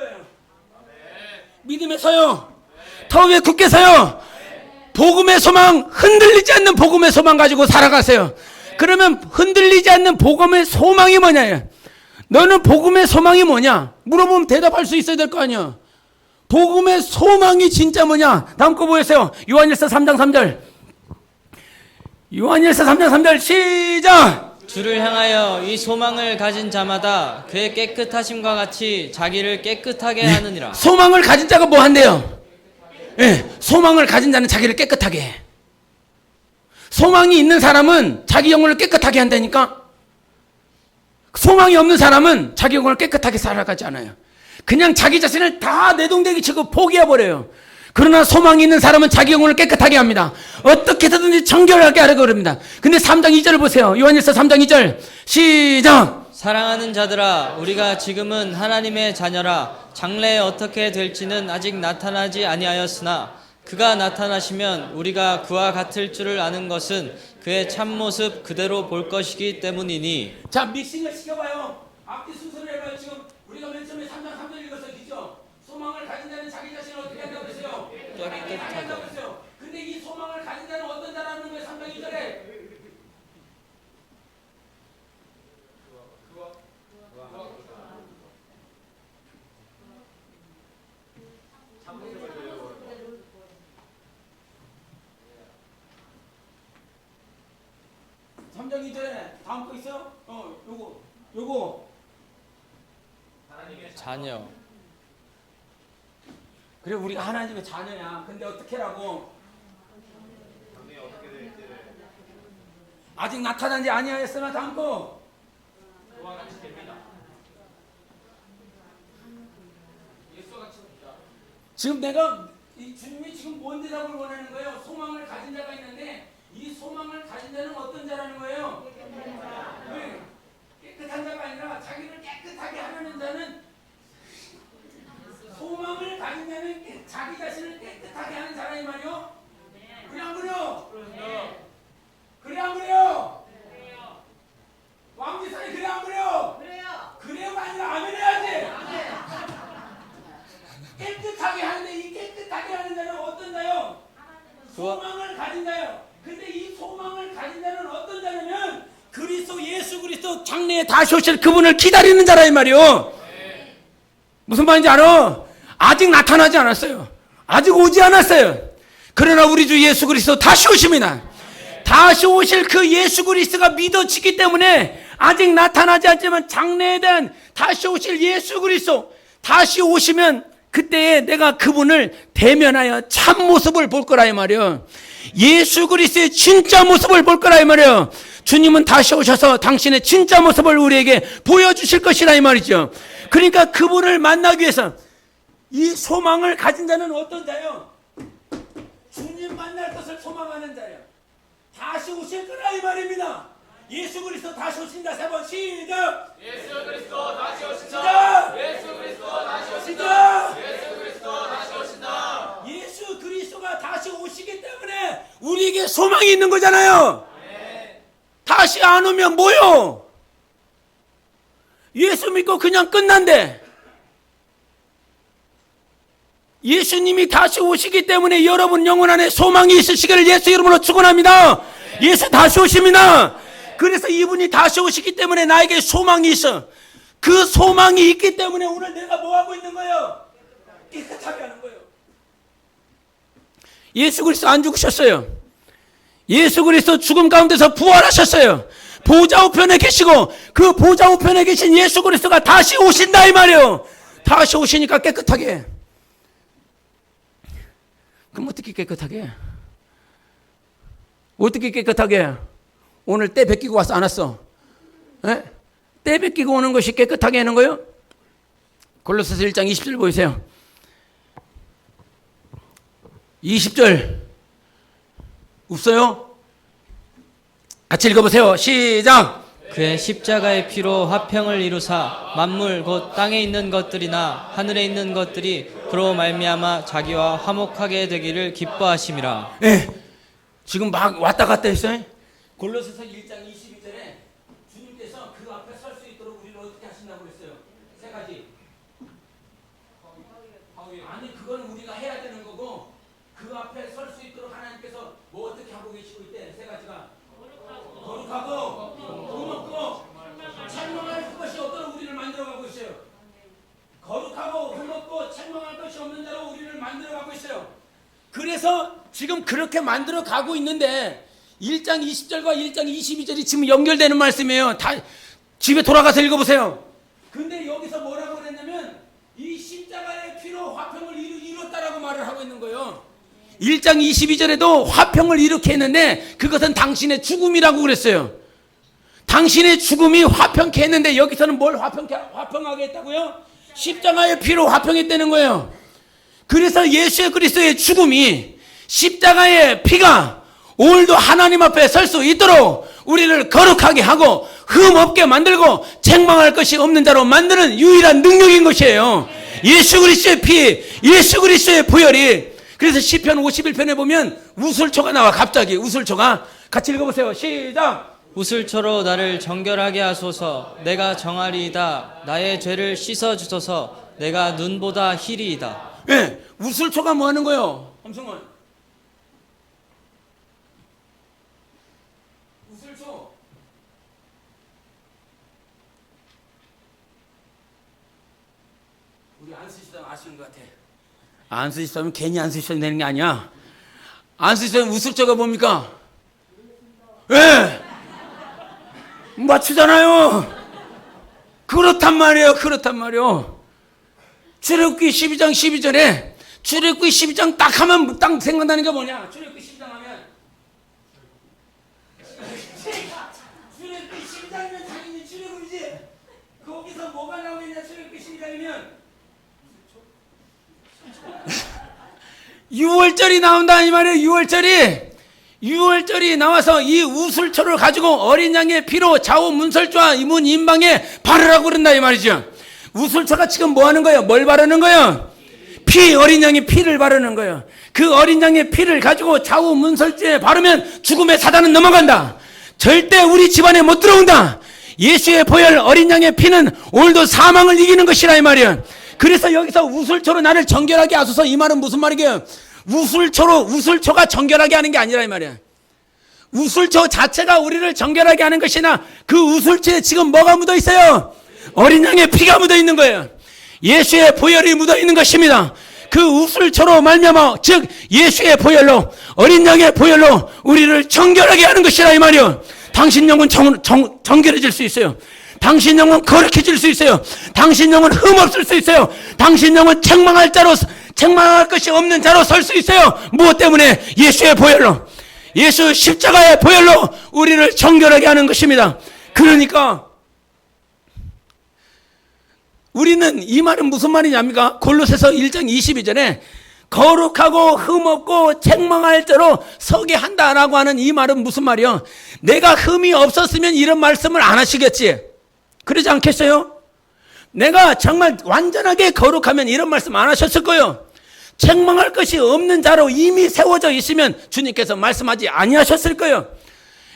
서요? 믿음에 서요? 터 위에 굳게 서요? 복음의 소망, 흔들리지 않는 복음의 소망 가지고 살아가세요. 그러면 흔들리지 않는 복음의 소망이 뭐냐? 너는 복음의 소망이 뭐냐? 물어보면 대답할 수 있어야 될 거 아니야. 복음의 소망이 진짜 뭐냐? 다음 거 보세요. 요한일서 3장 3절. 요한일서 3장 3절 시작. 주를 향하여 이 소망을 가진 자마다 그의 깨끗하심과 같이 자기를 깨끗하게 하느니라. 소망을 가진 자가 뭐 한대요? 예, 소망을 가진 자는 자기를 깨끗하게 해. 소망이 있는 사람은 자기 영혼을 깨끗하게 한다니까. 소망이 없는 사람은 자기 영혼을 깨끗하게 살아가지 않아요. 그냥 자기 자신을 다 내동댕이 치고 포기해버려요. 그러나 소망이 있는 사람은 자기 영혼을 깨끗하게 합니다. 어떻게 해서든지 정결하게 하려고 그럽니다. 근데 3장 2절을 보세요. 요한일서 3장 2절 시작. 사랑하는 자들아, 우리가 지금은 하나님의 자녀라. 장래에 어떻게 될지는 아직 나타나지 아니하였으나 그가 나타나시면 우리가 그와 같을 줄을 아는 것은 그의 참모습 그대로 볼 것이기 때문이니. 자, 믹싱을 시켜봐요. 앞뒤 순서를 해봐요. 지금 우리가 맨 처음에 3장 3절 읽어서 기죠. 소망을 가진 자는 자기 자신을 어떻게 한다고 그랬어요? 깨끗하게 한다고 그랬어요. 근데 이 소망을 가진 자는 어떤 자라는 거예요? 3장 2절에 다음 거 있어요? 요거 자녀. 그래, 우리가 하나님의 자녀야. 근데 어떻게 하라고? 아직 나타난지 아니하였으나 다음 거 지금 내가 주님이 지금 뭔 대답을 원하는 거예요? 소망을 가진 자가 있는데 이 소망을 가진 자는 어떤 자라는 거예요? 네. 깨끗한 자가 아니라 자기를 깨끗하게 하려는 자는, 소망을 가진 자는 자기 자신을 깨끗하게 하는 자라 이 말이요? 그래 안 그래요? 그래 안 그래요? 왕지사님 그래 안 그래요? 그래요가 아니라 아멘 해야지. 깨끗하게 하는데 이 깨끗하게 하는 자는 어떤 자요? 소망을 가진 자요. 근데 이 소망을 가진 자는 어떤 자냐면 그리스도 예수 그리스도 장래에 다시 오실 그분을 기다리는 자라 이 말이요. 무슨 말인지 알아? 아직 나타나지 않았어요. 아직 오지 않았어요. 그러나 우리 주 예수 그리스도 다시 오십니다. 다시 오실 그 예수 그리스도가 믿어지기 때문에 아직 나타나지 않지만 장래에 대한 다시 오실 예수 그리스도 다시 오시면 그때에 내가 그분을 대면하여 참 모습을 볼 거라 이 말이요. 예수 그리스도의 진짜 모습을 볼 거라 이 말이요. 주님은 다시 오셔서 당신의 진짜 모습을 우리에게 보여주실 것이라 이 말이죠. 그러니까 그분을 만나기 위해서 이 소망을 가진 자는 어떤 자요? 주님 만날 것을 소망하는 자예요. 다시 오실 거라 이 말입니다. 예수 그리스도 다시 오신다. 세 번 시작. 예수 그리스도 다시 오신다. 시작. 예수 그리스도 다시 오신다. 시작. 예수 그리스도 다시 오신다. 예수 그리스도가 다시 오시기 때문에 우리에게 소망이 있는 거잖아요. 다시 안 오면 뭐요? 예수 믿고 그냥 끝난대. 예수님이 다시 오시기 때문에 여러분 영혼 안에 소망이 있으시기를 예수 이름으로 축원합니다. 예수 다시 오십니다. 그래서 이분이 다시 오시기 때문에 나에게 소망이 있어. 그 소망이 있기 때문에 오늘 내가 뭐 하고 있는 거예요? 깨끗하게 하는 거예요. 예수 그리스도 안 죽으셨어요. 예수 그리스도 죽음 가운데서 부활하셨어요. 보좌 우편에 계시고 그 보좌 우편에 계신 예수 그리스도가 다시 오신다 이 말이에요. 다시 오시니까 깨끗하게 해. 그럼 어떻게 깨끗하게 해? 어떻게 깨끗하게 해? 오늘 때 베끼고 와서 안 왔어. 에? 때 베끼고 오는 것이 깨끗하게 하는 거예요? 골로새서 1장 20절 보이세요. 20절 없어요? 같이 읽어보세요. 시작. 그의 십자가의 피로 화평을 이루사 만물 곧 땅에 있는 것들이나 하늘에 있는 것들이 그로 말미암아 자기와 화목하게 되기를 기뻐하심이라. 네. 지금 막 왔다 갔다 했어요. 골로새서 1장 22절에 주님께서 그 앞에 설 수 있도록 우리를 어떻게 하신다고 그랬어요? 세 가지. 없는 자로 우리를 만들어가고 있어요. 그래서 지금 그렇게 만들어가고 있는데 1장 20절과 1장 22절이 지금 연결되는 말씀이에요. 다 집에 돌아가서 읽어보세요. 근데 여기서 뭐라고 그랬냐면 이 십자가의 피로 화평을 이뤘다라고 말을 하고 있는 거예요. 1장 22절에도 화평을 이렇게 했는데 그것은 당신의 죽음이라고 그랬어요. 당신의 죽음이 화평케 했는데 여기서는 뭘 화평하게 했다고요? 십자가의 피로 화평했다는 거예요. 그래서 예수 그리스도의 죽음이 십자가의 피가 오늘도 하나님 앞에 설 수 있도록 우리를 거룩하게 하고 흠 없게 만들고 책망할 것이 없는 자로 만드는 유일한 능력인 것이에요. 예수 그리스도의 피, 예수 그리스도의 보혈이. 그래서 시편 51편에 보면 우슬초가 나와. 갑자기 우슬초가. 같이 읽어보세요. 시작. 우슬초로 나를 정결하게 하소서. 내가 정하리이다. 나의 죄를 씻어주소서. 내가 눈보다 희리이다. 예, 우슬초가 뭐 하는 거예요? 함성원. 우슬초. 우리 안 쓰시다면 아시는 것 같아. 안 쓰시다면 괜히 안 쓰셔도 되는 게 아니야. 안 쓰시다면 우슬초가 뭡니까? 예. 맞추잖아요. 그렇단 말이에요. 그렇단 말이에요. 출애굽기 12장 12절에 출애굽기 12장 딱 하면 딱 생각나는 게 뭐냐? 출애굽기 12장 하면 출애굽기 12장이면 당연히 출애굽이지. 거기서 뭐가 나오겠냐? 출애굽기 12장이면 6월절이 나온다 이 말이에요. 6월절이 나와서 이 우슬초를 가지고 어린 양의 피로 좌우 문설주와 문 임방에 바르라고 그런다 이 말이죠. 우슬초가 지금 뭐 하는 거예요? 뭘 바르는 거예요? 피, 어린 양의 피를 바르는 거예요. 그 어린 양의 피를 가지고 좌우 문설주에 바르면 죽음의 사단은 넘어간다. 절대 우리 집안에 못 들어온다. 예수의 보혈 어린 양의 피는 오늘도 사망을 이기는 것이라 이 말이에요. 그래서 여기서 우슬초로 나를 정결하게 하소서 이 말은 무슨 말이게요? 우슬초가 정결하게 하는 게 아니라 이 말이야. 우슬초 자체가 우리를 정결하게 하는 것이나 그 우슬초에 지금 뭐가 묻어 있어요? 어린 양의 피가 묻어 있는 거예요. 예수의 보혈이 묻어 있는 것입니다. 그 우슬초로 말미암아 즉 예수의 보혈로 어린 양의 보혈로 우리를 정결하게 하는 것이라 이 말이요. 당신 영은 정결해질 수 있어요. 당신 영은 거룩해질 수 있어요. 당신 영은 흠없을 수 있어요. 당신 영은 책망할 것이 없는 자로 설 수 있어요. 무엇 때문에? 예수의 보혈로, 예수 십자가의 보혈로 우리를 정결하게 하는 것입니다. 그러니까 우리는 이 말은 무슨 말이냐입니까? 골로새서 1장 22절에 거룩하고 흠없고 책망할 자로 서게 한다라고 하는 이 말은 무슨 말이요? 내가 흠이 없었으면 이런 말씀을 안 하시겠지. 그러지 않겠어요? 내가 정말 완전하게 거룩하면 이런 말씀 안 하셨을 거예요. 책망할 것이 없는 자로 이미 세워져 있으면 주님께서 말씀하지 아니하셨을 거예요.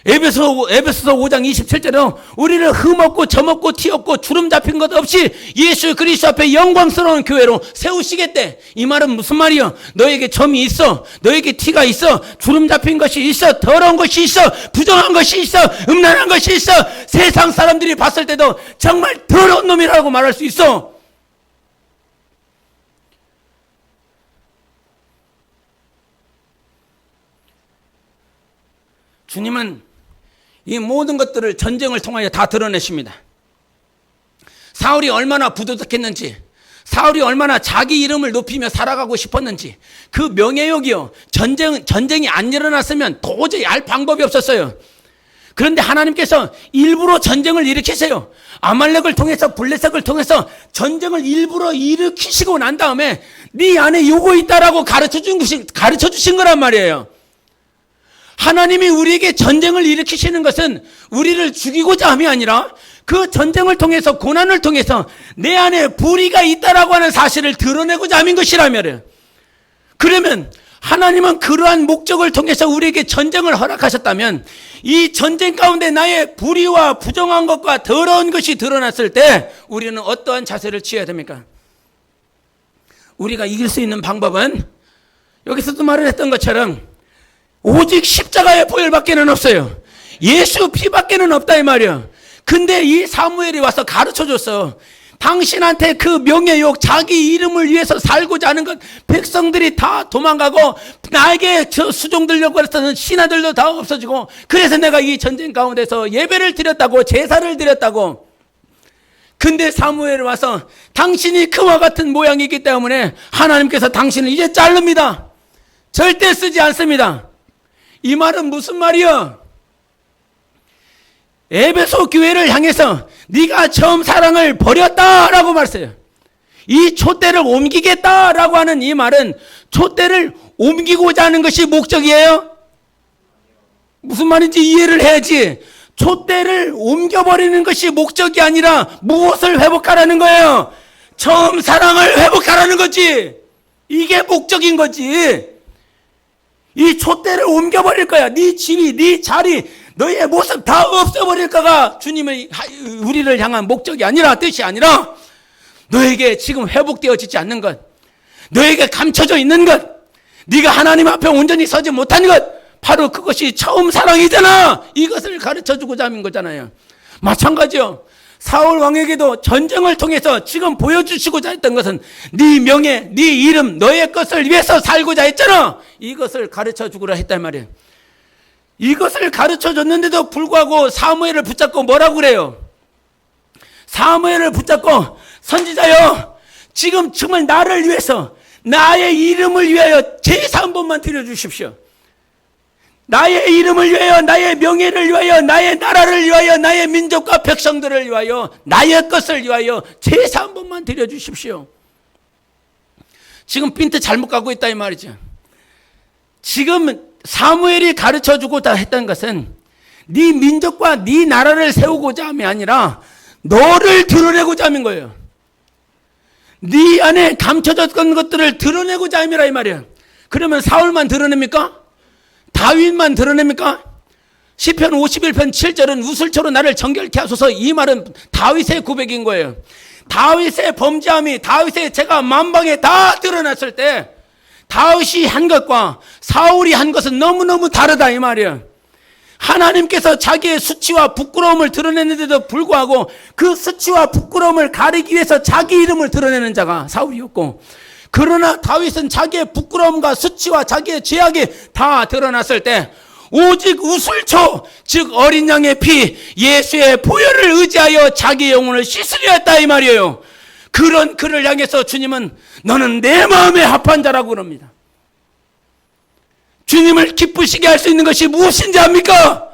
에베소서 5장 27절에는 우리를 흠없고 점없고 티없고 주름 잡힌 것 없이 예수 그리스도 앞에 영광스러운 교회로 세우시겠대. 이 말은 무슨 말이요? 너에게 점이 있어, 너에게 티가 있어, 주름 잡힌 것이 있어, 더러운 것이 있어, 부정한 것이 있어, 음란한 것이 있어, 세상 사람들이 봤을 때도 정말 더러운 놈이라고 말할 수 있어. 주님은 이 모든 것들을 전쟁을 통하여 다 드러내십니다. 사울이 얼마나 부도덕했는지, 사울이 얼마나 자기 이름을 높이며 살아가고 싶었는지, 그 명예욕이요, 전쟁이 안 일어났으면 도저히 알 방법이 없었어요. 그런데 하나님께서 일부러 전쟁을 일으키세요. 아말렉을 통해서, 블레셋을 통해서 전쟁을 일부러 일으키시고 난 다음에 네 안에 요거 있다라고 가르쳐 주신 거란 말이에요. 하나님이 우리에게 전쟁을 일으키시는 것은 우리를 죽이고자 함이 아니라 그 전쟁을 통해서, 고난을 통해서 내 안에 불의가 있다라고 하는 사실을 드러내고자 함인 것이라면, 그러면 하나님은 그러한 목적을 통해서 우리에게 전쟁을 허락하셨다면 이 전쟁 가운데 나의 불의와 부정한 것과 더러운 것이 드러났을 때 우리는 어떠한 자세를 취해야 됩니까? 우리가 이길 수 있는 방법은 여기서도 말을 했던 것처럼 오직 십자가의 보혈밖에는 없어요. 예수 피밖에는 없다 이 말이야. 근데 이 사무엘이 와서 가르쳐줬어. 당신한테 그 명예욕, 자기 이름을 위해서 살고자 하는 것, 백성들이 다 도망가고 나에게 저 수종 들려고 했던 신하들도 다 없어지고, 그래서 내가 이 전쟁 가운데서 예배를 드렸다고, 제사를 드렸다고. 근데 사무엘이 와서 당신이 그와 같은 모양이기 때문에 하나님께서 당신을 이제 자릅니다. 절대 쓰지 않습니다. 이 말은 무슨 말이요? 에베소 교회를 향해서 네가 처음 사랑을 버렸다라고 말했어요. 이 촛대를 옮기겠다라고 하는 이 말은 촛대를 옮기고자 하는 것이 목적이에요? 무슨 말인지 이해를 해야지. 촛대를 옮겨버리는 것이 목적이 아니라 무엇을 회복하라는 거예요? 처음 사랑을 회복하라는 거지. 이게 목적인 거지. 이 촛대를 옮겨버릴 거야. 네 지위, 네 자리, 너의 모습 다 없애버릴 거가 주님의 우리를 향한 목적이 아니라, 뜻이 아니라, 너에게 지금 회복되어지지 않는 것, 너에게 감춰져 있는 것, 네가 하나님 앞에 온전히 서지 못한 것, 바로 그것이 처음 사랑이잖아. 이것을 가르쳐주고자 하는 거잖아요. 마찬가지요. 사울 왕에게도 전쟁을 통해서 지금 보여주시고자 했던 것은 네 명예, 네 이름, 너의 것을 위해서 살고자 했잖아. 이것을 가르쳐주고라 했단 말이에요. 이것을 가르쳐줬는데도 불구하고 사무엘을 붙잡고 뭐라고 그래요? 사무엘을 붙잡고 선지자여, 지금 정말 나를 위해서, 나의 이름을 위하여 제사 한 번만 드려주십시오. 나의 이름을 위하여, 나의 명예를 위하여, 나의 나라를 위하여, 나의 민족과 백성들을 위하여, 나의 것을 위하여 제사 한 번만 드려주십시오. 지금 핀트 잘못 가고 있다 이 말이죠. 지금 사무엘이 가르쳐주고자 했던 것은 네 민족과 네 나라를 세우고자 함이 아니라 너를 드러내고자 하는 거예요. 네 안에 감춰졌던 것들을 드러내고자 함이라 이 말이에요. 그러면 사울만 드러냅니까? 다윗만 드러냅니까? 시편 51편 7절은 우슬초로 나를 정결케 하소서, 이 말은 다윗의 고백인 거예요. 다윗의 범죄함이, 다윗의 죄가 만방에 다 드러났을 때 다윗이 한 것과 사울이 한 것은 너무너무 다르다 이 말이에요. 하나님께서 자기의 수치와 부끄러움을 드러냈는데도 불구하고 그 수치와 부끄러움을 가리기 위해서 자기 이름을 드러내는 자가 사울이었고, 그러나 다윗은 자기의 부끄러움과 수치와 자기의 죄악이 다 드러났을 때 오직 우슬초, 즉 어린 양의 피, 예수의 보혈을 의지하여 자기 영혼을 씻으려 했다 이 말이에요. 그런 그를 향해서 주님은 너는 내 마음에 합한 자라고 그럽니다. 주님을 기쁘시게 할 수 있는 것이 무엇인지 압니까?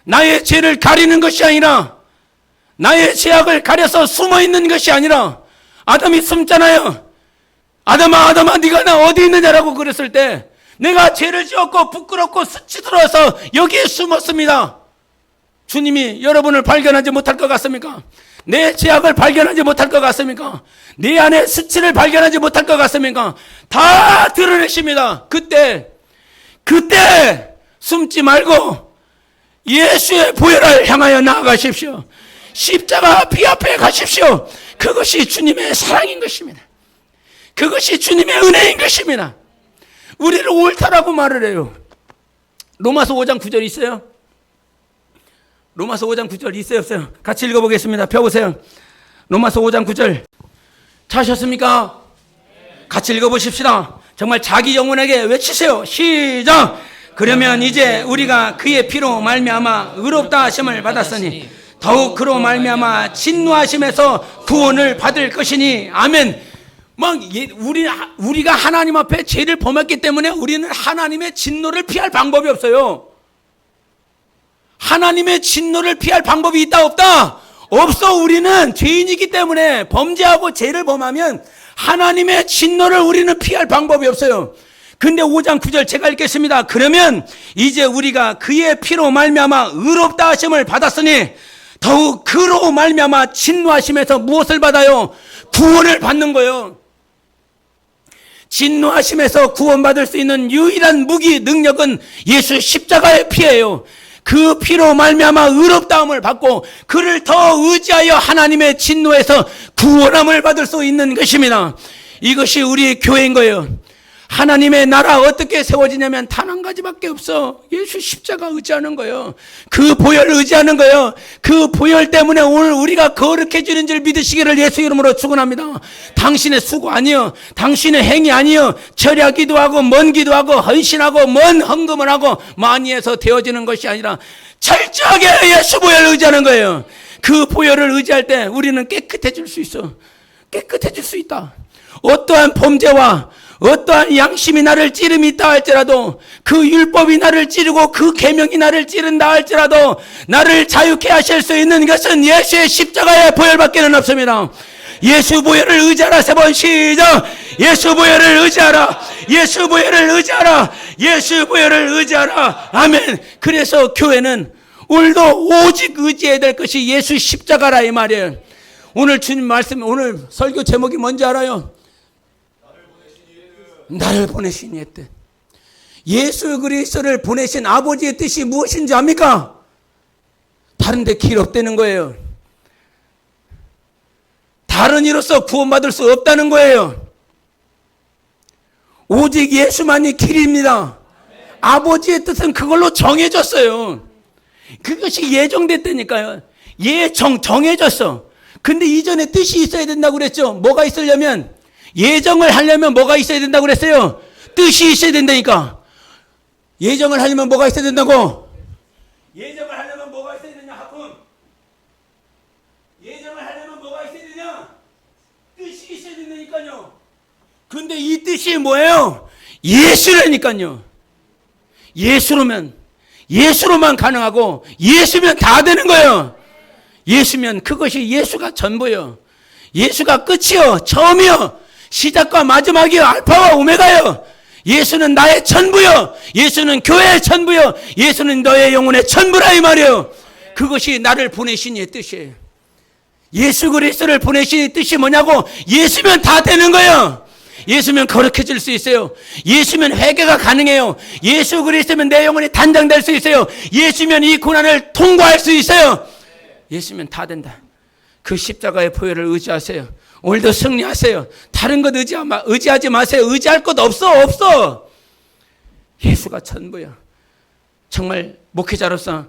나의 죄를 가리는 것이 아니라, 나의 죄악을 가려서 숨어있는 것이 아니라, 아담이 숨잖아요. 아담아, 아담아, 네가 나 어디 있느냐라고 그랬을 때 내가 죄를 지었고 부끄럽고 수치 들어서 여기에 숨었습니다. 주님이 여러분을 발견하지 못할 것 같습니까? 내 죄악을 발견하지 못할 것 같습니까? 내 안에 수치를 발견하지 못할 것 같습니까? 다 드러내십니다. 그때 숨지 말고 예수의 보혈을 향하여 나아가십시오. 십자가 피 앞에 가십시오. 그것이 주님의 사랑인 것입니다. 그것이 주님의 은혜인 것입니다. 우리를 옳다라고 말을 해요. 로마서 5장 9절 있어요? 로마서 5장 9절 있어요 없어요? 같이 읽어보겠습니다. 펴보세요. 로마서 5장 9절 찾으셨습니까? 같이 읽어보십시다. 정말 자기 영혼에게 외치세요. 시작. 그러면 이제 우리가 그의 피로 말미암아 의롭다 하심을 받았으니 더욱 그로 말미암아 진노하심에서 구원을 받을 것이니 아멘. 우리가 하나님 앞에 죄를 범했기 때문에 우리는 하나님의 진노를 피할 방법이 없어요. 하나님의 진노를 피할 방법이 있다 없다? 없어. 우리는 죄인이기 때문에 범죄하고 죄를 범하면 하나님의 진노를 우리는 피할 방법이 없어요. 근데 5장 9절 제가 읽겠습니다. 그러면 이제 우리가 그의 피로 말미암아 의롭다 하심을 받았으니 더욱 그로 말미암아 진노하심에서 무엇을 받아요? 구원을 받는 거예요. 진노하심에서 구원받을 수 있는 유일한 무기, 능력은 예수 십자가의 피예요. 그 피로 말미암아 의롭다함을 받고 그를 더 의지하여 하나님의 진노에서 구원함을 받을 수 있는 것입니다. 이것이 우리의 교회인 거예요. 하나님의 나라 어떻게 세워지냐면 단 한 가지밖에 없어. 예수 십자가 의지하는 거예요. 그 보혈을 의지하는 거예요. 그 보혈 때문에 오늘 우리가 거룩해지는 줄 믿으시기를 예수 이름으로 축원합니다. 당신의 수고 아니요, 당신의 행위 아니요, 절야기도 하고 먼 기도하고 헌신하고 먼 헌금을 하고 많이 해서 되어지는 것이 아니라 철저하게 예수 보혈을 의지하는 거예요. 그 보혈을 의지할 때 우리는 깨끗해질 수 있어. 깨끗해질 수 있다. 어떠한 범죄와 어떠한 양심이 나를 찌름이 있다 할지라도, 그 율법이 나를 찌르고 그 계명이 나를 찌른다 할지라도 나를 자유케 하실 수 있는 것은 예수의 십자가의 보혈밖에는 없습니다. 예수 보혈을 의지하라. 3번 시작. 예수 보혈을 의지하라. 예수 보혈을 의지하라. 예수 보혈을 의지하라. 아멘. 그래서 교회는 오늘도 오직 의지해야 될 것이 예수 십자가라 이 말이에요. 오늘 주님 말씀, 오늘 설교 제목이 뭔지 알아요? 나를 보내신 이의 뜻. 예수 그리스도를 보내신 아버지의 뜻이 무엇인지 압니까? 다른 데 기록되는 거예요. 다른 이로서 구원받을 수 없다는 거예요. 오직 예수만이 길입니다. 아버지의 뜻은 그걸로 정해졌어요. 그것이 예정됐다니까요. 정해졌어. 근데 이전에 뜻이 있어야 된다고 그랬죠. 뭐가 있으려면, 예정을 하려면 뭐가 있어야 된다고 그랬어요? 뜻이 있어야 된다니까. 예정을 하려면 뭐가 있어야 된다고? 예정을 하려면 뭐가 있어야 되냐, 하품. 예정을 하려면 뭐가 있어야 되냐? 뜻이 있어야 된다니까요. 근데 이 뜻이 뭐예요? 예수라니까요. 예수로만 가능하고, 예수면 다 되는 거예요. 예수면 그것이 예수가 전부요. 예수가 끝이요, 처음이요, 시작과 마지막이요, 알파와 오메가요. 예수는 나의 전부요. 예수는 교회의 전부요. 예수는 너의 영혼의 전부라 이 말이에요. 그것이 나를 보내신 이의 뜻이에요. 예수 그리스도를 보내신 이의 뜻이 뭐냐고? 예수면 다 되는 거예요. 예수면 거룩해질 수 있어요. 예수면 회개가 가능해요. 예수 그리스도면 내 영혼이 단장될 수 있어요. 예수면 이 고난을 통과할 수 있어요. 예수면 다 된다. 그 십자가의 보혈을 의지하세요. 오늘도 승리하세요. 다른 것 의지하지 마세요. 의지할 것 없어. 예수가 전부야. 정말 목회자로서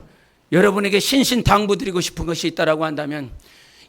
여러분에게 신신당부드리고 싶은 것이 있다라고 한다면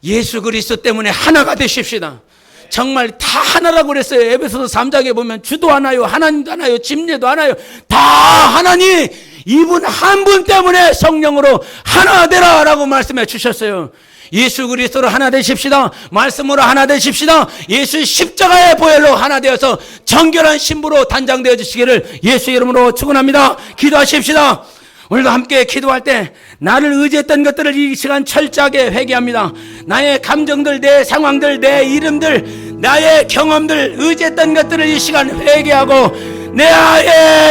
예수 그리스도 때문에 하나가 되십시다. 정말 다 하나라고 그랬어요. 에베소서 3장에 보면 주도 하나요, 하나님도 하나요, 집례도 하나요. 다 하나니 이분 한 분 때문에 성령으로 하나 되라라고 말씀해 주셨어요. 예수 그리스도로 하나 되십시다. 말씀으로 하나 되십시다. 예수 십자가의 보혈로 하나 되어서 정결한 신부로 단장되어 주시기를 예수 이름으로 축원합니다. 기도하십시다. 오늘도 함께 기도할 때 나를 의지했던 것들을 이 시간 철저하게 회개합니다. 나의 감정들, 내 상황들, 내 이름들, 나의 경험들, 의지했던 것들을 이 시간 회개하고 내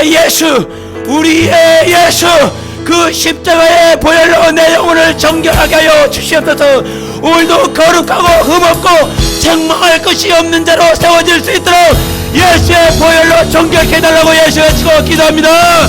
예수, 우리의 예수, 그 십자가의 보혈로 내 영혼을 정결하게 하여 주시옵소서. 오늘도 거룩하고 흠없고 책망할 것이 없는 자로 세워질 수 있도록 예수의 보혈로 정결케 해달라고 예수 외치고 기도합니다.